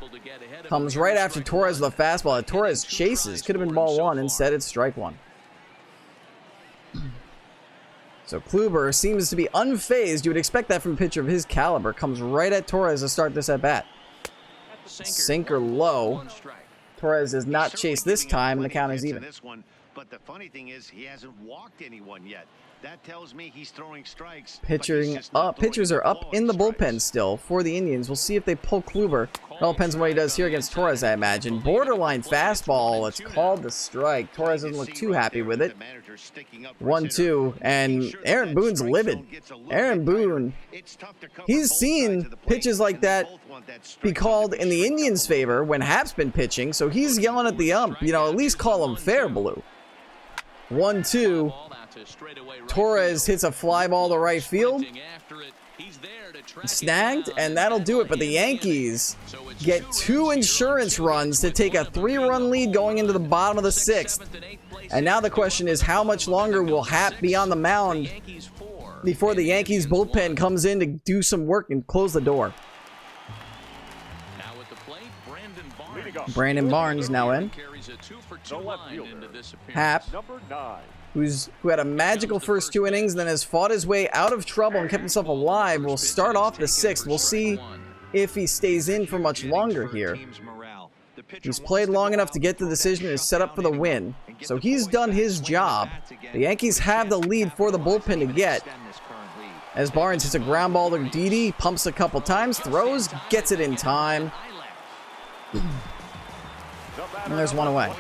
Comes right after Torres with a fastball that Torres chases. Could have been ball one. Instead, it's strike one. So Kluber seems to be unfazed. You would expect that from a pitcher of his caliber. Comes right at Torres to start this at bat. Sinker low. Torres does not chase this time, and the count is even. But the funny thing is, he hasn't walked anyone yet. That tells me he's throwing strikes. Pitchers are up in the bullpen still for the Indians. We'll see if they pull Kluber. It all depends on what he does here against Torres, I imagine. Borderline fastball. It's called the strike. Torres doesn't look too happy with it. 1-2, and Aaron Boone's livid. Aaron Boone, he's seen pitches like that be called in the Indians' favor when Hap's been pitching, so he's yelling at the ump, you know, at least call him fair, Blue. 1-2. Torres hits a fly ball to right field. Snagged, and that'll do it. But the Yankees get 2 insurance runs to take a 3-run lead going into the bottom of the 6th. And now the question is, how much longer will Hap be on the mound before the Yankees bullpen comes in to do some work and close the door? Brandon Barnes now in. Hap, who had a magical first 2 innings and then has fought his way out of trouble and kept himself alive, will start off the 6th. We'll see if he stays in for much longer here. He's played long enough to get the decision and is set up for the win. So he's done his job. The Yankees have the lead for the bullpen to get. As Barnes hits a ground ball to Didi, pumps a couple times, throws, gets it in time. And there's one away.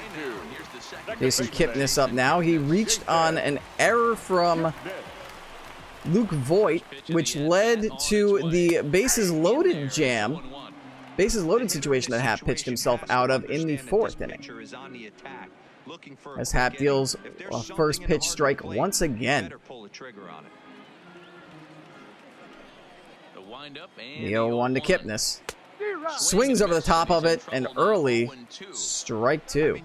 Jason Kipnis up now. He reached on an error from Luke Voigt, which led to the bases loaded situation that Hap pitched himself out of in the 4th inning. As Hap deals a first pitch strike once again. The 0-1 to Kipnis. Swings over the top of it, and early strike 2.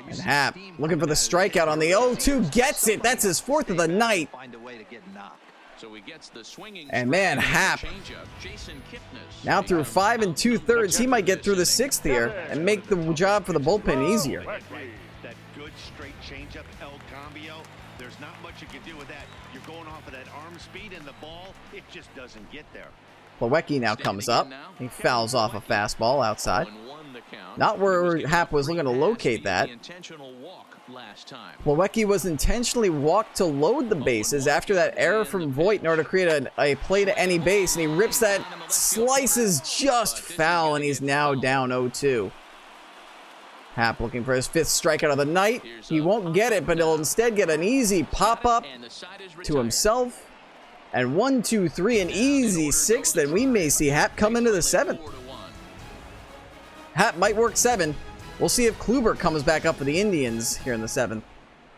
And Hap looking for the strikeout on the 0-2, gets it. That's his 4th of the night. And man, Hap now through 5 2/3. He might get through the 6th here and make the job for the bullpen easier. That good straight changeup, El Cambio. There's not much you can do with that. You're going off of that arm speed, and the ball, it just doesn't get there. Plawecki now comes up. He fouls off a fastball outside. Not where Hap was looking to locate that. Plawecki was intentionally walked to load the bases after that error from Voigt in order to create a play to any base, and he rips that, slices just foul, and he's now down 0-2. Hap looking for his 5th strikeout of the night. He won't get it, but he'll instead get an easy pop-up to himself. And 1, 2, 3, an easy 6th, and we may see Hap come into the 7th. Hap might work 7. We'll see if Kluber comes back up for the Indians here in the 7th.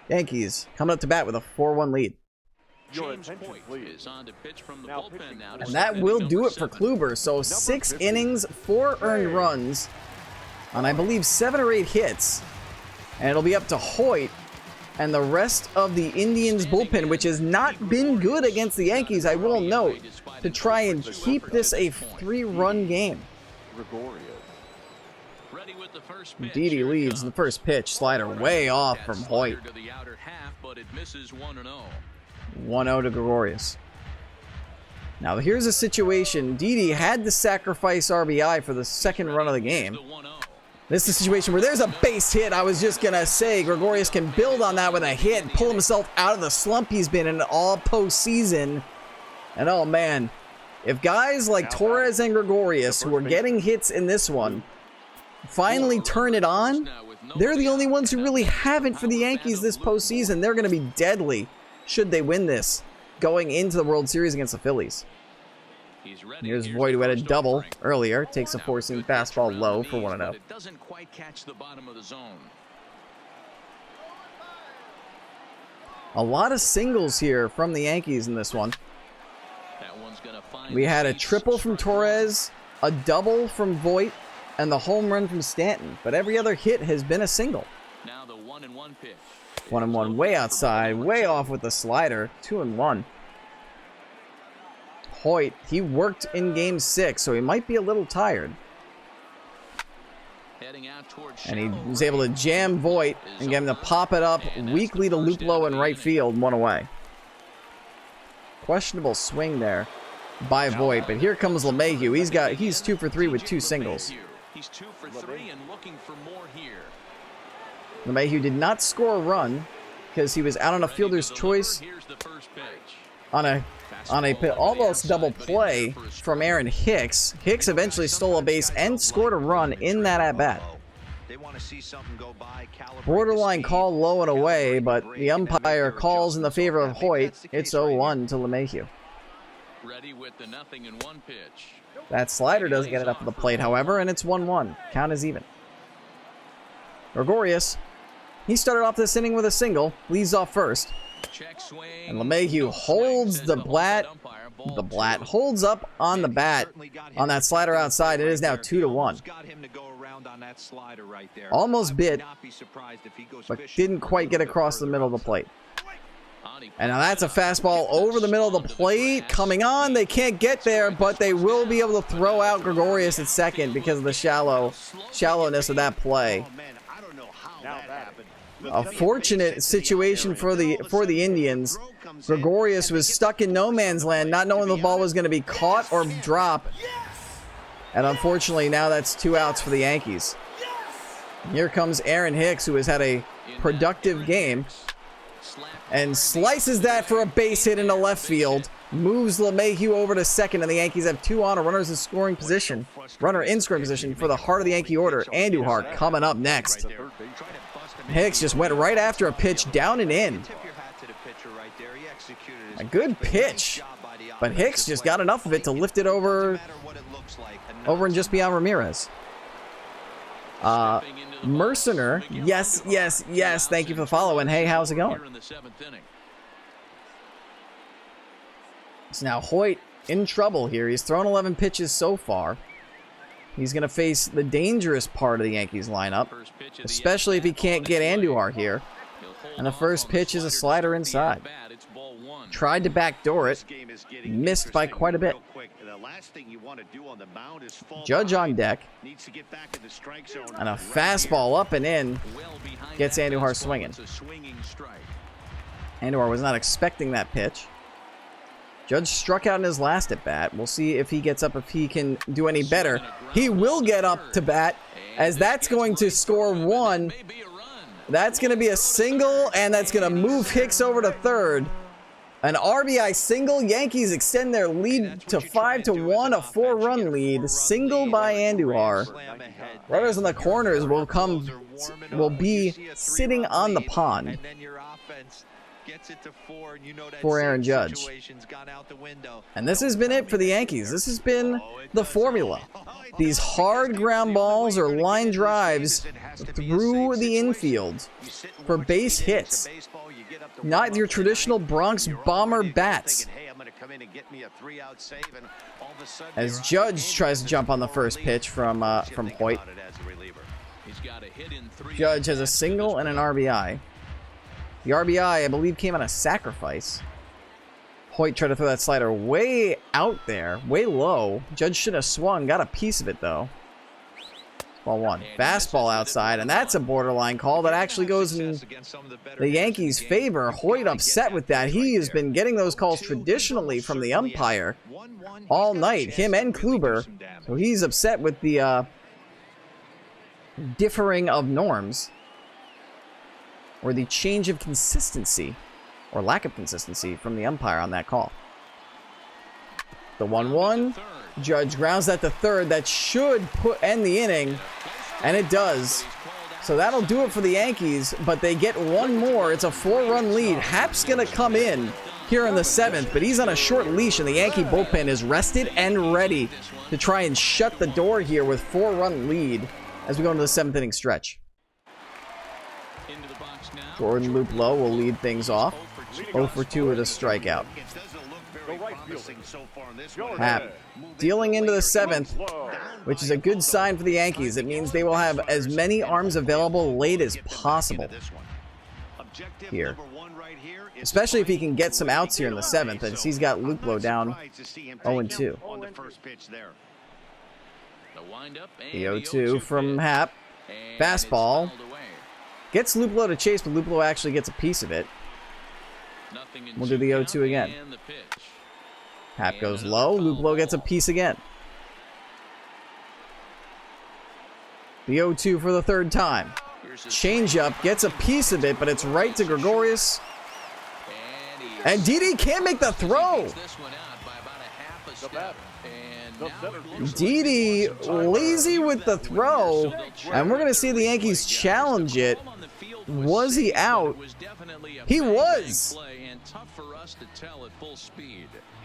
Yankees coming up to bat with a 4-1 lead. And that will do it for Kluber. So 6 innings, 4 earned runs, on I believe 7 or 8 hits. And it'll be up to Hoyt and the rest of the Indians bullpen, which has not been good against the Yankees, I will note, to try and keep this a 3-run game. Didi leads the first pitch. Slider way off from Hoyt. 1-0 to Gregorius. Now here's a situation. Didi had to sacrifice RBI for the second run of the game. This is a situation where there's a base hit. I was just going to say Gregorius can build on that with a hit and pull himself out of the slump he's been in all postseason. And oh man, if guys like Torres and Gregorius, who are getting hits in this one, finally turn it on, they're the only ones who really haven't for the Yankees this postseason. They're going to be deadly should they win this going into the World Series against the Phillies. Here's Voit, who had a double earlier. Takes a four-seam fastball low for 1-0. Doesn't quite catch the bottom of the zone. A lot of singles here from the Yankees in this one. We had a triple from Torres, a double from Voit, and the home run from Stanton. But every other hit has been a single. Now the 1-1 pitch. 1-1 way outside, way off with the slider. 2-1. Hoyt, he worked in game 6, so he might be a little tired. And he was able to jam Voit and get him to pop it up weakly to loop low in right field, 1 away. Questionable swing there by Voit, but here comes LeMahieu. He's 2 for 3 with 2 singles. He's 2 for 3 and looking for more here. LeMahieu did not score a run because he was out on a fielder's choice on a almost double play from Aaron Hicks. Hicks eventually stole a base and scored a run in that at-bat. Borderline call low and away, but the umpire calls in the favor of Hoyt. It's 0-1 to LeMahieu. That slider doesn't get it up to the plate, however, and it's 1-1. Count is even. Gregorius, he started off this inning with a single, leads off first. And LeMahieu holds holds up on the bat on that slider outside. It is now 2-1. Almost bit, but didn't quite get across the middle of the plate. And now that's a fastball over the middle of the plate. Coming on, they can't get there, but they will be able to throw out Gregorius at second because of the shallowness of that play. A fortunate situation for the Indians. Gregorius was stuck in no man's land, not knowing the ball was going to be caught or drop. And unfortunately, now that's 2 outs for the Yankees. Here comes Aaron Hicks, who has had a productive game, and slices that for a base hit into left field. Moves LeMahieu over to second, and the Yankees have 2 on, a runner in scoring position for the heart of the Yankee order. Andujar coming up next. Hicks just went right after a pitch down and in. A good pitch, but Hicks just got enough of it to lift it over and just beyond Ramirez. Mercener, yes, thank you for the follow, and hey, how's it going? So now Hoyt in trouble here. He's thrown 11 pitches so far. He's going to face the dangerous part of the Yankees lineup, especially if he can't get Andujar here. And the first pitch is a slider inside. Tried to backdoor it, missed by quite a bit. Judge on deck, and a fastball up and in gets Andujar swinging. Andujar was not expecting that pitch. Judge struck out in his last at bat. We'll see if he gets up, if he can do any better. He will get up to bat, as that's going to score 1. That's going to be a single, and that's going to move Hicks over to third. An RBI single. Yankees extend their lead to 5-1, a 4-run lead. Single by Andujar. Runners in the corners will be sitting on the pond for Aaron Judge. And this has been it for the Yankees. This has been the formula. These hard ground balls or line drives through the infield for base hits. Not your traditional Bronx Bomber bats. As Judge tries to jump on the first pitch from Hoyt. Judge has a single and an RBI. The RBI, I believe, came on a sacrifice. Hoyt tried to throw that slider way out there, way low. Judge should have swung, got a piece of it, though. Ball one. Fastball outside, and that's a borderline call that actually goes in the Yankees' favor. Hoyt upset with that. He has been getting those calls traditionally from the umpire all night, him and Kluber. So he's upset with the differing of norms, or the change of consistency, or lack of consistency from the umpire on that call. The 1-1. Judge grounds that to third. That should end the inning, and it does. So that'll do it for the Yankees, but they get one more. It's a 4-run lead. Hap's going to come in here in the 7th, but he's on a short leash, and the Yankee bullpen is rested and ready to try and shut the door here with 4-run lead as we go into the 7th inning stretch. Jordan Luplow will lead things off. 0 for 2 with a strikeout. Hap dealing into the 7th, which is a good sign for the Yankees. It means they will have as many arms available late as possible here, especially if he can get some outs here in the 7th, as he's got Luplow down 0-2. The 0-2 from Hap. Fastball. Gets Luplow to chase, but Luplow actually gets a piece of it. We'll do the 0-2 again. Hap goes low. Luplow gets a piece again. The 0-2 for the 3rd time. Changeup gets a piece of it, but it's right to Gregorius. And Didi can't make the throw. Didi lazy with the throw, and we're going to see the Yankees challenge it. Was he out? He was.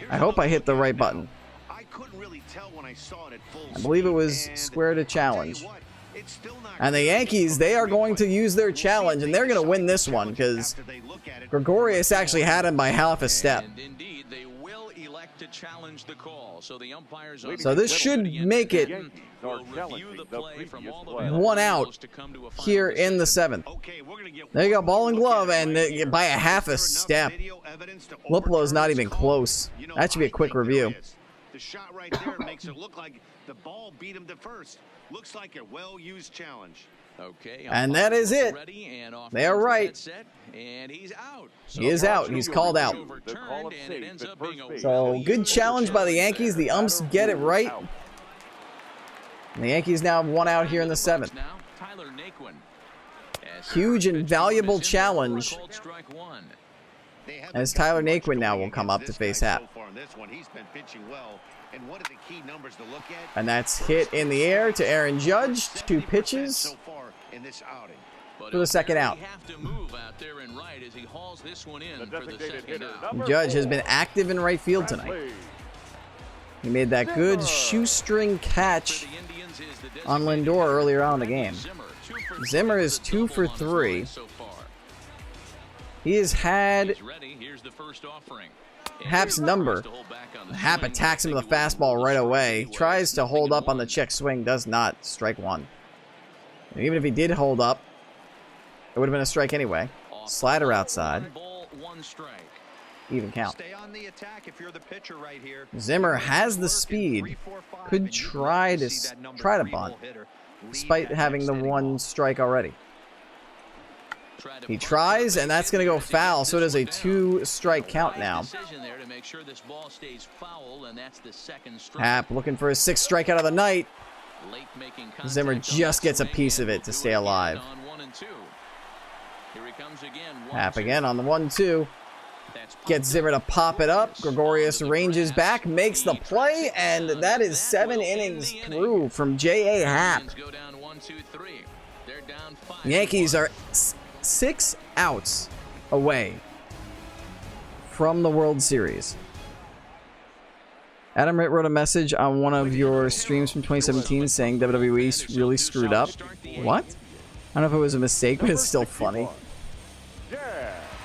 I hope I hit the right button. I believe it was square to challenge. And the Yankees, they are going to use their challenge, and they're going to win this one because Gregorius actually had him by half a step. So this should make it 1 out here in the 7th. There you go, ball and glove, and by a half a step. Luplow's not even close. That should be a quick review. The shot right there makes it look like the ball beat him to first. Looks like a well-used challenge. And that is it. They are right. He is out. He's called out. So good challenge by the Yankees. The umps get it right. And the Yankees now have 1 out here in the 7th. Huge and valuable challenge, as Tyler Naquin now will come up to face Hap. And that's hit in the air to Aaron Judge. 2 pitches for the 2nd out. Judge has been active in right field tonight. He made that good shoestring catch on Lindor earlier on in the game. Zimmer is 2 for 3. He has had Hap's number. Hap attacks him with a fastball right away. Tries to hold up on the check swing. Does not. Strike 1. And even if he did hold up, it would have been a strike anyway. Slider outside. Even count. Zimmer has the speed. Could try to bunt, despite having the 1 strike already. He tries, and that's going to go foul, so it is a 2-strike count now. Hap looking for his 6th strikeout of the night. Zimmer just gets a piece of it to stay alive. Hap again on the 1-2. Gets Zimmer to pop it up. Gregorius ranges back, makes the play, and that is 7 innings through from J.A. Hap. The Yankees are 6 outs away from the World Series. Adam Ritt wrote a message on one of your streams from 2017 saying WWE really screwed up. What? I don't know if it was a mistake, but it's still funny.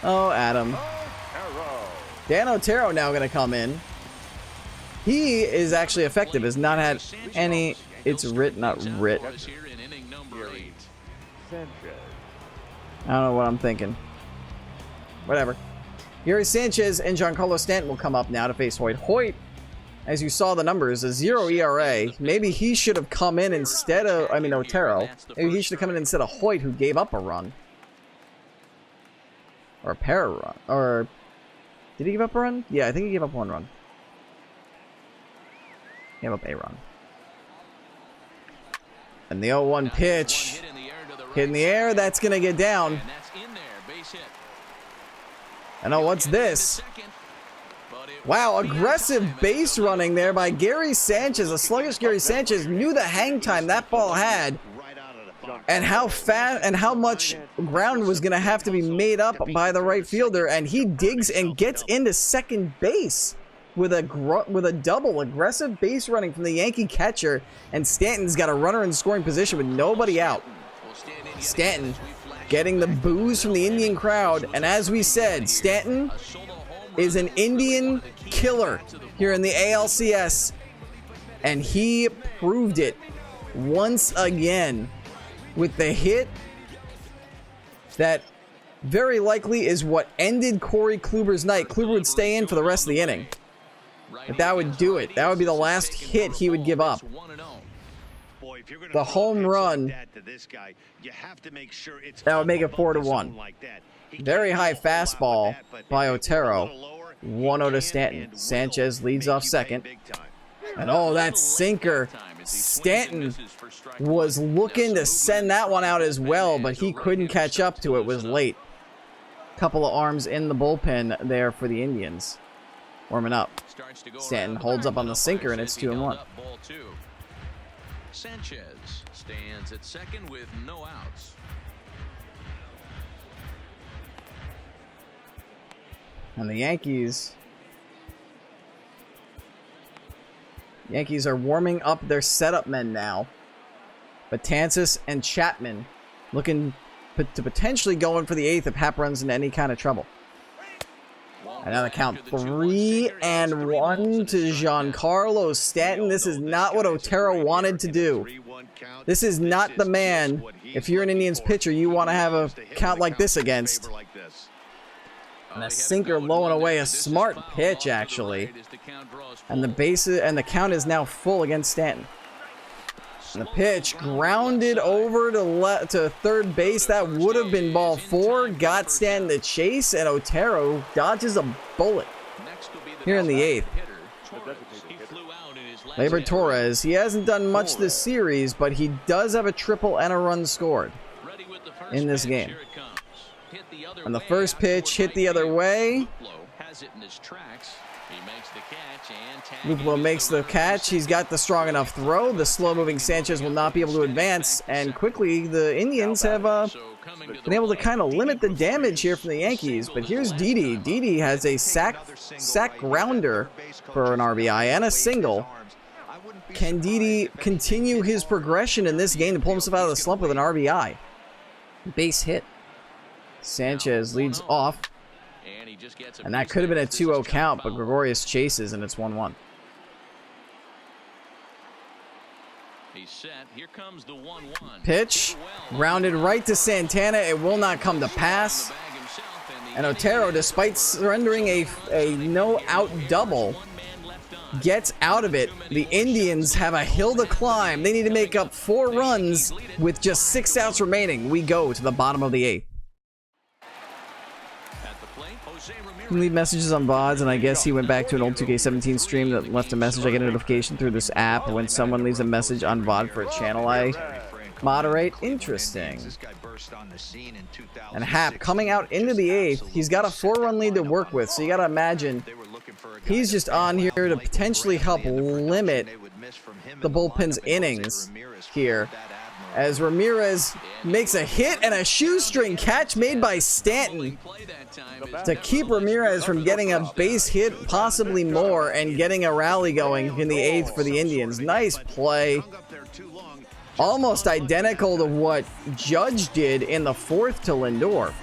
Oh, Adam. Dan Otero now going to come in. He is actually effective. Has not had any... It's Ritt, not Ritt. I don't know what I'm thinking. Whatever. Yuri Sanchez and Giancarlo Stanton will come up now to face Hoyt. Hoyt as you saw the numbers, a 0 ERA. Maybe he should have come in instead of, Otero. Maybe he should have come in instead of Hoyt, who gave up a run. Or a pair of run. Or, did he give up a run? Yeah, I think he gave up one run. He gave up a run. And the 0-1 pitch. Hit in the air, that's going to get down. And oh, what's this? Wow, aggressive base running there by Gary Sanchez. A sluggish Gary Sanchez knew the hang time that ball had. And how fast and how much ground was going to have to be made up by the right fielder. And he digs and gets into second base with a double. Aggressive base running from the Yankee catcher. And Stanton's got a runner in scoring position with nobody out. Stanton getting the boos from the Indian crowd. And as we said, Stanton is an Indian killer here in the ALCS. And he proved it once again with the hit that very likely is what ended Corey Kluber's night. Kluber would stay in for the rest of the inning. But that would do it. That would be the last hit he would give up. The home run, that would make it 4-1. Very high fastball by Otero. 1-0 to Stanton. Sanchez leads off second. And oh, that sinker. Stanton was looking to send that one out as well, but he couldn't catch up to it. It was late. Couple of arms in the bullpen there for the Indians. Warming up. Stanton holds up on the sinker, and it's 2-1. Sanchez stands at second with no outs. And the Yankees are warming up their setup men now. Betances and Chapman looking to potentially go in for the 8th if Hap runs into any kind of trouble. Another count 3-1 to Giancarlo Stanton. This is not what Otero wanted to do. This is not the man, if you're an Indians pitcher, you want to have a count like this against. And a sinker low and away, a smart pitch actually. And the bases and the count is now full against Stanton. And the pitch grounded over to third base. That would have been ball 4. Got Stanton to chase, and Otero dodges a bullet here in the 8th. Labor Torres, he hasn't done much this series, but he does have a triple and a run scored in this game. And the first pitch hit the other way. Luplo makes the catch. He's got the strong enough throw. The slow-moving Sanchez will not be able to advance. And quickly, the Indians have been able to kind of limit the damage here from the Yankees. But here's Didi. Didi has a sack grounder for an RBI and a single. Can Didi continue his progression in this game to pull himself out of the slump with an RBI? Base hit. Sanchez leads off. And that could have been a 2-0 count, but Gregorius chases, and it's 1-1. Pitch, rounded right to Santana. It will not come to pass. And Otero, despite surrendering a no-out double, gets out of it. The Indians have a hill to climb. They need to make up 4 runs with just 6 outs remaining. We go to the bottom of the 8th. Leave messages on VODs, and I guess he went back to an old 2K17 stream that left a message. I get a notification through this app when someone leaves a message on VOD for a channel I moderate. Interesting. And Hap coming out into the 8th. He's got a 4-run lead to work with, so you gotta imagine he's just on here to potentially help limit the bullpen's innings here. As Ramirez makes a hit and a shoestring catch made by Stanton to keep Ramirez from getting a base hit, possibly more, and getting a rally going in the 8th for the Indians. Nice play. Almost identical to what Judge did in the 4th to Lindor.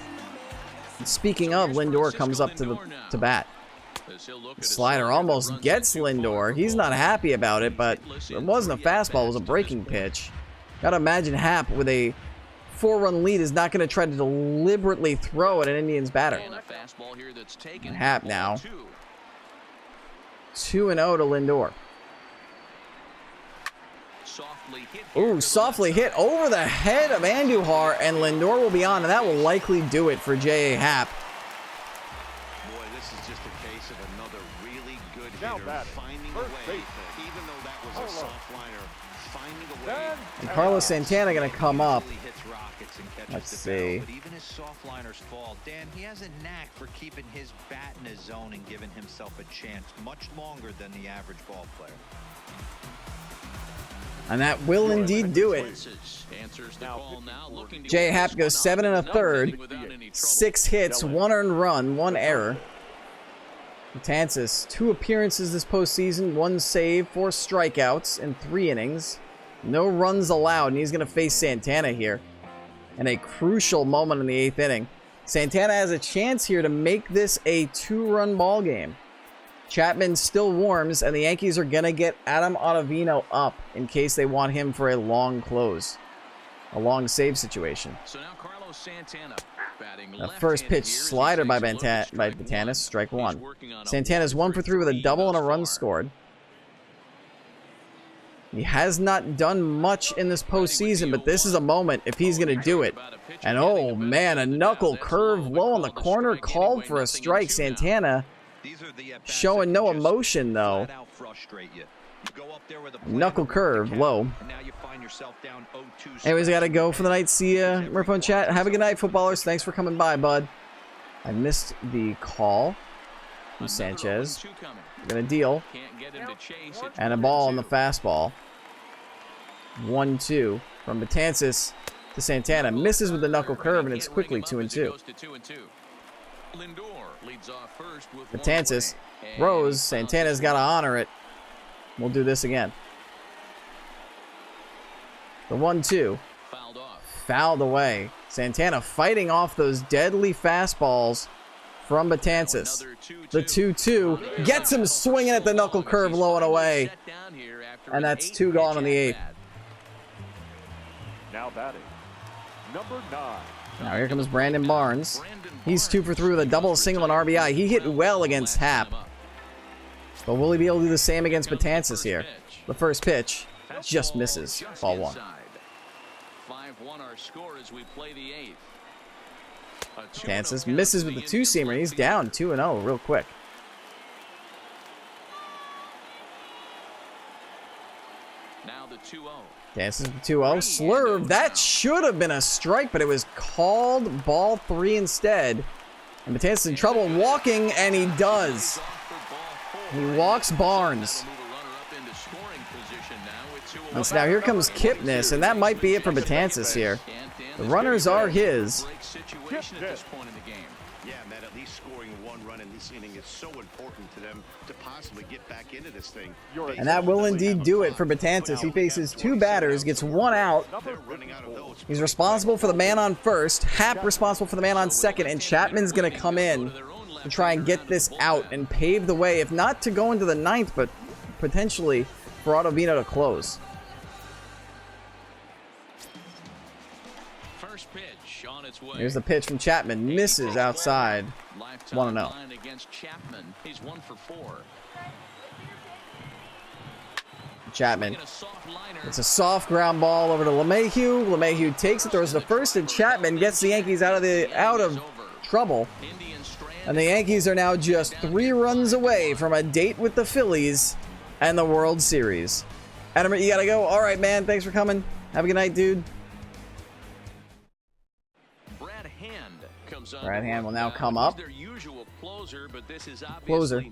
Speaking of, Lindor comes up to bat. Slider almost gets Lindor. He's not happy about it, but it wasn't a fastball. It was a breaking pitch. Gotta imagine Hap with a 4-run lead is not going to try to deliberately throw at an Indians batter. And Hap now 2-0 to Lindor. Ooh, softly hit over the head of Andujar, and Lindor will be on, and that will likely do it for J.A. Happ. Boy, this is just a case of another really good hitter finding a way, even though that was a soft liner, finding a way. And Carlos Santana going to come up. Let's see. But even his soft liners fall. Dan, he has a knack for keeping his bat in his zone and giving himself a chance much longer than the average ball player. And that will indeed do it. J.A. Happ goes 7 1/3, 6 hits, 1 earned run, 1 error. Betances, 2 appearances this postseason, 1 save, 4 strikeouts in 3 innings. No runs allowed, and he's going to face Santana here in a crucial moment in the 8th inning. Santana has a chance here to make this a 2-run ball game. Chapman still warms, and the Yankees are going to get Adam Ottavino up in case they want him for a long close. A long save situation. So now Carlos Santana batting the first pitch slider by Betances, strike 1. Santana's 1 for 3 with a double and a run scored. He has not done much in this postseason, but this is a moment if he's going to do it. And oh man, a knuckle curve low on the corner called for a strike. Santana showing no emotion though. Knuckle curve low. Anyways, I got to go for the night. See ya, Murpho in chat. Have a good night, footballers. Thanks for coming by, bud. I missed the call from Sanchez. Gonna deal. And a ball on the fastball. 1-2 from Betances to Santana. Misses with the knuckle curve, and it's quickly 2-2. Betances throws. Santana's got to honor it. We'll do this again. The 1-2. Fouled away. Santana fighting off those deadly fastballs from Betances. The 2-2 gets him swinging at the knuckle curve low and away. And that's 2 gone in the 8th. Now batting, number 9. Now here comes Brandon Barnes. He's 2 for 3 with a double, single, and RBI. He hit well against Happ. But will he be able to do the same against Betances here? The first pitch just misses. Ball 1. 5-1 our score as we play the 8th. Betances misses with the 2-seamer. He's down 2-0 real quick. Now the 2-0. Betances with 2-0. Slurve. That should have been a strike, but it was called ball 3 instead. And Betances in trouble walking, and he does. He walks Barnes. And so now here comes Kipnis, and that might be it for Betances here. The runners are his. Yeah, Matt, at least scoring 1 run in this inning is so important to them to possibly get back into this thing. And that will indeed do it for Betances. He faces 2 batters, gets 1 out. He's responsible for the man on first, Happ responsible for the man on second, and Chapman's going to come in to try and get this out and pave the way, if not to go into the 9th, but potentially for Ottavino to close. Here's the pitch from Chapman. Misses outside. 1-0. Chapman. It's a soft ground ball over to LeMahieu. LeMahieu takes it, throws to first, and Chapman gets the Yankees out of trouble. And the Yankees are now just 3 runs away from a date with the Phillies and the World Series. Adam, you gotta go. All right, man. Thanks for coming. Have a good night, dude. Brad Hand will now come up. Closer.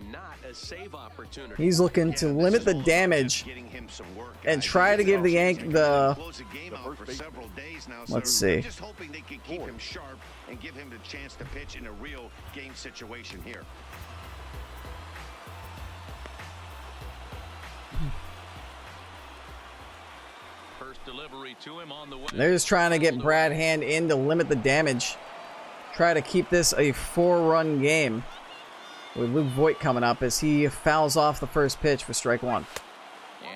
He's looking to limit the damage and try to give the Yankees the... Let's see. Just hoping they can keep him sharp and give him the chance to pitch in a real game situation here. First delivery to him on the way. They're just trying to get Brad Hand in to limit the damage. Try to keep this a 4-run game with Luke Voigt coming up as he fouls off the first pitch for strike 1.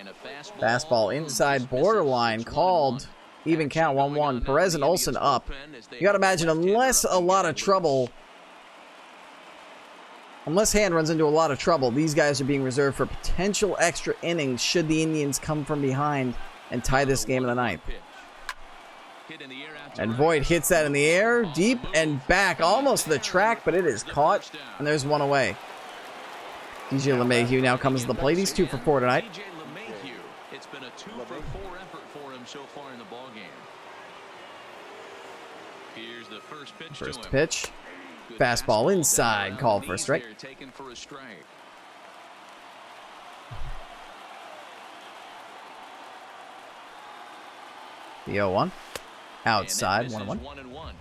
And a fastball inside borderline called. Even count 1-1. Perez and Olsen up. You got to imagine, unless a lot of trouble Unless Hand runs into a lot of trouble, these guys are being reserved for potential extra innings should the Indians come from behind and tie this game in the ninth. And Voit hits that in the air, deep and back, almost to the track, but it is caught, and there's one away. DJ LeMahieu now comes to the plate. He's 2 for 4 tonight. DJ LeMahieu, it's been a 2 for 4 effort for him so far in the ballgame. Here's the first pitch to him. Pitch. Fastball inside, called for a strike. Taken for a strike. The 0-1. Outside, 1-1. 1-1.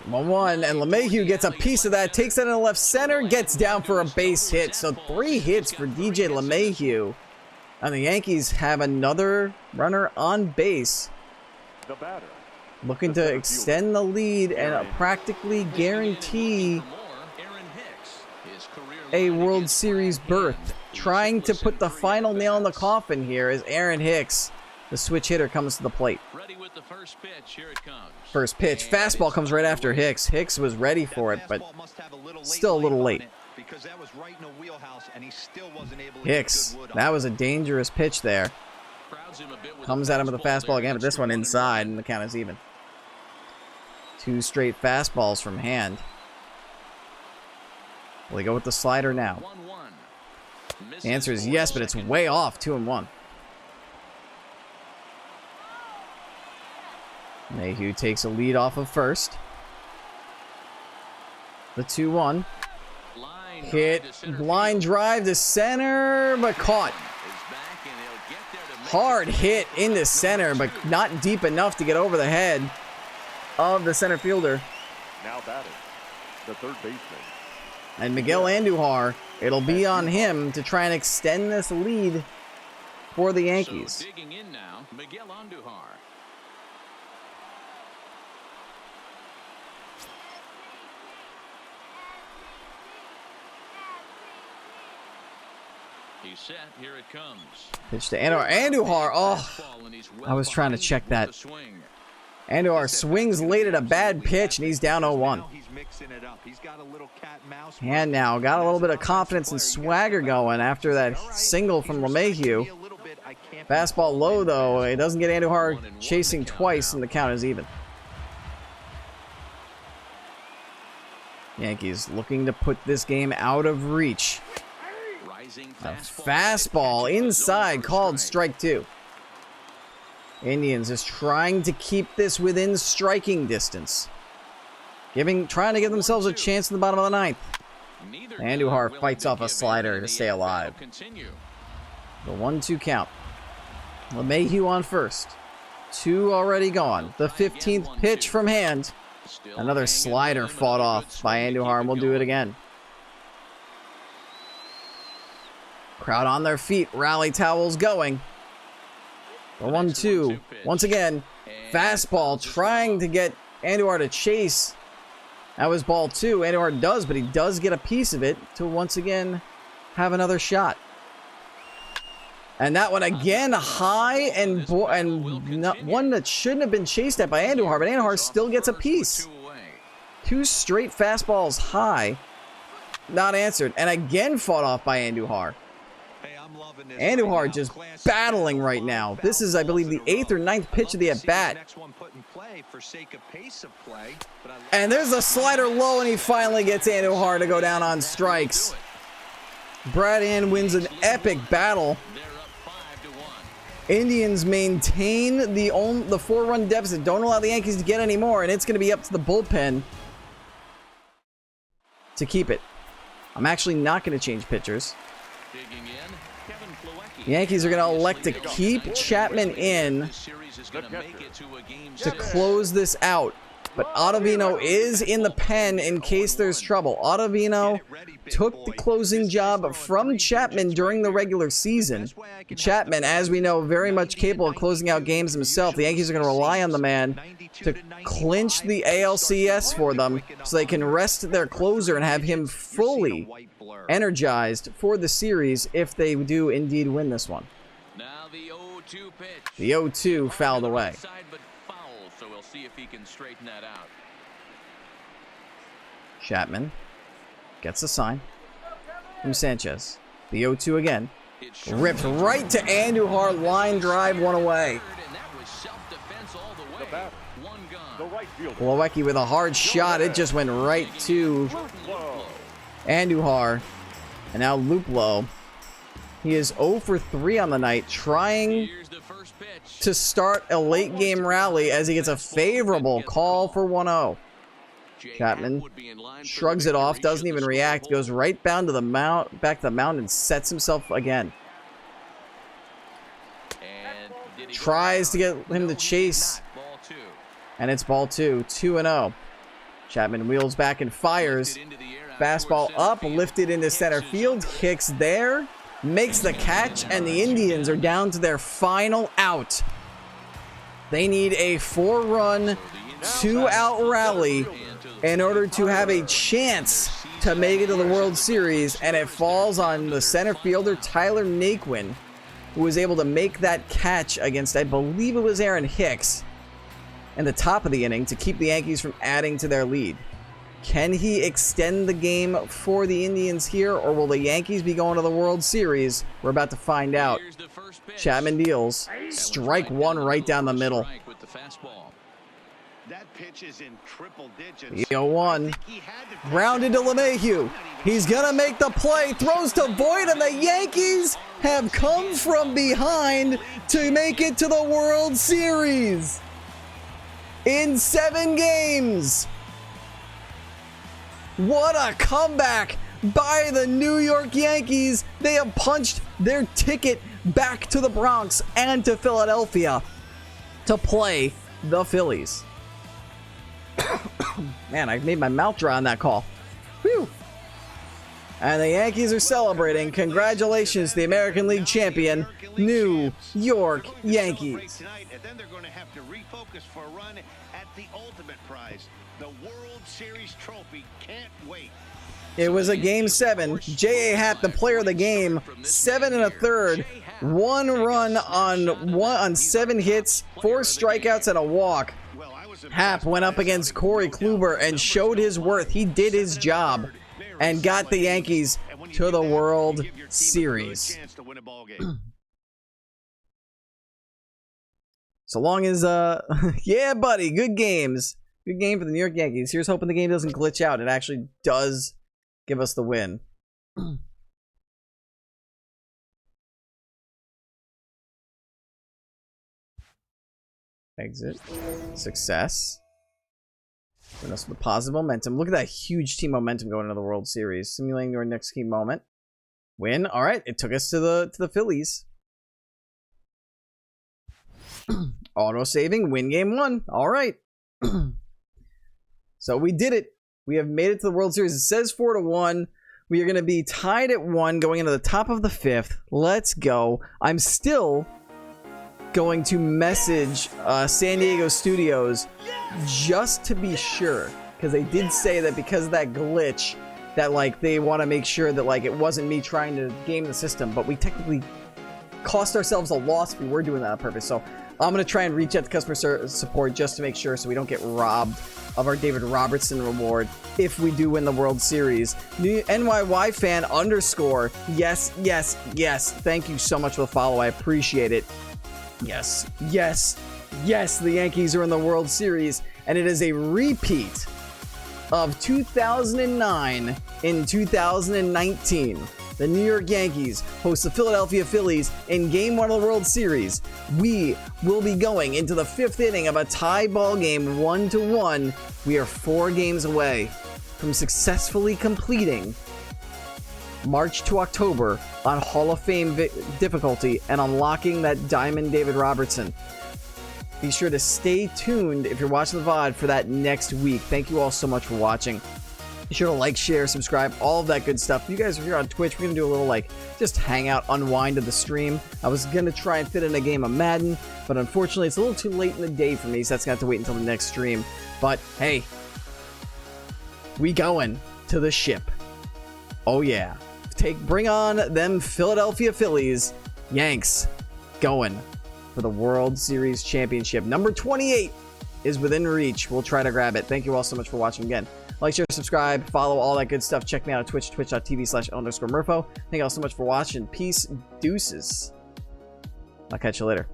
1-1, and LeMahieu gets a piece of that, takes it in the left center, gets down for a base hit. So 3 hits for DJ LeMahieu. And the Yankees have another runner on base. The batter. Looking to extend the lead and practically guarantee a World Series berth. Trying to put the final nail in the coffin here as Aaron Hicks, the switch hitter, comes to the plate. Ready with the first pitch. Here it comes. First pitch. Fastball comes right after Hicks. Hicks was ready for it, but still a little late. Hicks, that was a dangerous pitch there. Comes at him with a fastball again, but this one inside, and the count is even. 2 straight fastballs from Hand. Will he go with the slider now? The answer is yes, but it's way off. 2-1. Mayhew takes a lead off of first. The 2-1. Hit, blind drive to center, but caught. Hard hit into center, but not deep enough to get over the head of the center fielder. Now batting, the third baseman. And Miguel Andujar, it'll be on him to try and extend this lead for the Yankees. So digging in now, Miguel Andujar. He's set. Here it comes. Pitch to Andujar. Andujar, oh, I was trying to check that. Andujar swings late at a bad pitch, and he's down 0-1. And now got a little bit of confidence and swagger going after that single from LeMahieu. Fastball low, though. It doesn't get Andujar chasing twice, and the count is even. Yankees looking to put this game out of reach. A fastball inside, called strike 2. Indians is trying to keep this within striking distance. Trying to give themselves a chance in the bottom of the ninth. Andujar fights off a slider to stay alive. The 1-2 count. LeMahieu on first. 2 already gone. The 15th pitch from Hand. Another slider fought off by Andujar, and we'll do it again. Crowd on their feet. Rally towels going. The 1-2. Once again, fastball trying to get Andujar to chase. That was ball 2. Andujar does, but he does get a piece of it to once again have another shot. And that one again high and one that shouldn't have been chased at by Andujar, but Andujar still gets a piece. 2 straight fastballs high, not answered, and again fought off by Andujar. Andujar just battling right now. This is, I believe, the 8th or 9th pitch of the at-bat. And there's a slider low, and he finally gets Andujar to go down on strikes. Brad Hand wins an epic battle. Indians maintain the 4-run deficit. Don't allow the Yankees to get any more, and it's going to be up to the bullpen to keep it. I'm actually not going to change pitchers. The Yankees are going to elect to keep Chapman in to close this out. But Ottavino is in the pen in case there's trouble. Ottavino took the closing job from Chapman during the regular season. Chapman, as we know, very much capable of closing out games himself. The Yankees are going to rely on the man to clinch the ALCS for them so they can rest their closer and have him fully energized for the series if they do indeed win this one. the 0-2 pitch. The 0-2 fouled away. Side, but foul, so we'll see if he can straighten that out. Chapman gets the sign from Sanchez. The 0-2 again. Ripped right to Andujar. Line drive, one away. Plawecki with a hard shot. It just went right to Andujar. And now Luplow. He is 0 for 3 on the night, trying to start a late game rally as he gets a favorable call for 1-0. Chapman shrugs it off, doesn't even react, goes right bound to the mount, back to the mound, and sets himself again. Tries to get him to chase, and it's ball 2, 2-0. Chapman wheels back and fires. Fastball up, lifted into center field. Hicks there, makes the catch, and the Indians are down to their final out. They need a 4-run, 2-out rally in order to have a chance to make it to the World Series, and it falls on the center fielder Tyler Naquin, who was able to make that catch against, I believe it was Aaron Hicks, in the top of the inning to keep the Yankees from adding to their lead. Can he extend the game for the Indians here, or will the Yankees be going to the World Series? We're about to find out. Chapman deals. Strike one right down the middle. That pitch is in triple digits. The 0-1. Grounded to LeMahieu. He's going to make the play. Throws to Voit, and the Yankees have come from behind to make it to the World Series. In 7 games. What a comeback by the New York Yankees. They have punched their ticket back to the Bronx and to Philadelphia to play the Phillies. Man, I made my mouth dry on that call. Whew. And the Yankees are celebrating. Congratulations to the American League champion, New York Yankees. And then they're going to have to refocus for a run at the ultimate prize, the World Series trophy. Can't wait. It was a game 7. J.A. Happ, the player of the game, 7 1/3, 1 run on 7 hits, 4 strikeouts and a walk. Happ went up against Corey Kluber and showed his worth. He did his job and got the Yankees to the World Series. So long as, yeah, buddy, good games. Good game for the New York Yankees. Here's hoping the game doesn't glitch out. It actually does give us the win. Exit. Success. Bring us with positive momentum. Look at that huge team momentum going into the World Series. Simulating our next key moment. Win. All right. It took us to the Phillies. Auto saving. Win game 1. All right. So we did it. We have made it to the World Series. It says 4-1. We are going to be tied at 1 going into the top of the 5th. Let's go. I'm still going to message San Diego Studios just to be sure, because they did say that because of that glitch that like they want to make sure that like it wasn't me trying to game the system, but we technically cost ourselves a loss if we were doing that on purpose. So I'm going to try and reach out to customer support just to make sure so we don't get robbed of our David Robertson reward if we do win the World Series. NYY fan _ yes, yes, yes. Thank you so much for the follow. I appreciate it. Yes, yes, yes, the Yankees are in the World Series, and it is a repeat of 2009 in 2019. The New York Yankees host the Philadelphia Phillies in Game 1 of the World Series. We will be going into the 5th inning of a tie ball game 1-1. We are 4 games away from successfully completing March to October on Hall of Fame difficulty and unlocking that Diamond David Robertson. Be sure to stay tuned if you're watching the VOD for that next week. Thank you all so much for watching. Be sure to like, share, subscribe, all of that good stuff. You guys are here on Twitch. We're going to do a little like just hangout, unwind of the stream. I was going to try and fit in a game of Madden, but unfortunately it's a little too late in the day for me, so that's going to have to wait until the next stream. But hey, we going to the ship. Oh yeah. Bring on them Philadelphia Phillies. Yanks going for the World Series championship. Number 28 is within reach. We'll try to grab it. Thank you all so much for watching again. Like, share, subscribe, follow, all that good stuff. Check me out at Twitch, twitch.tv/L_Murpho. Thank you all so much for watching. Peace, deuces. I'll catch you later.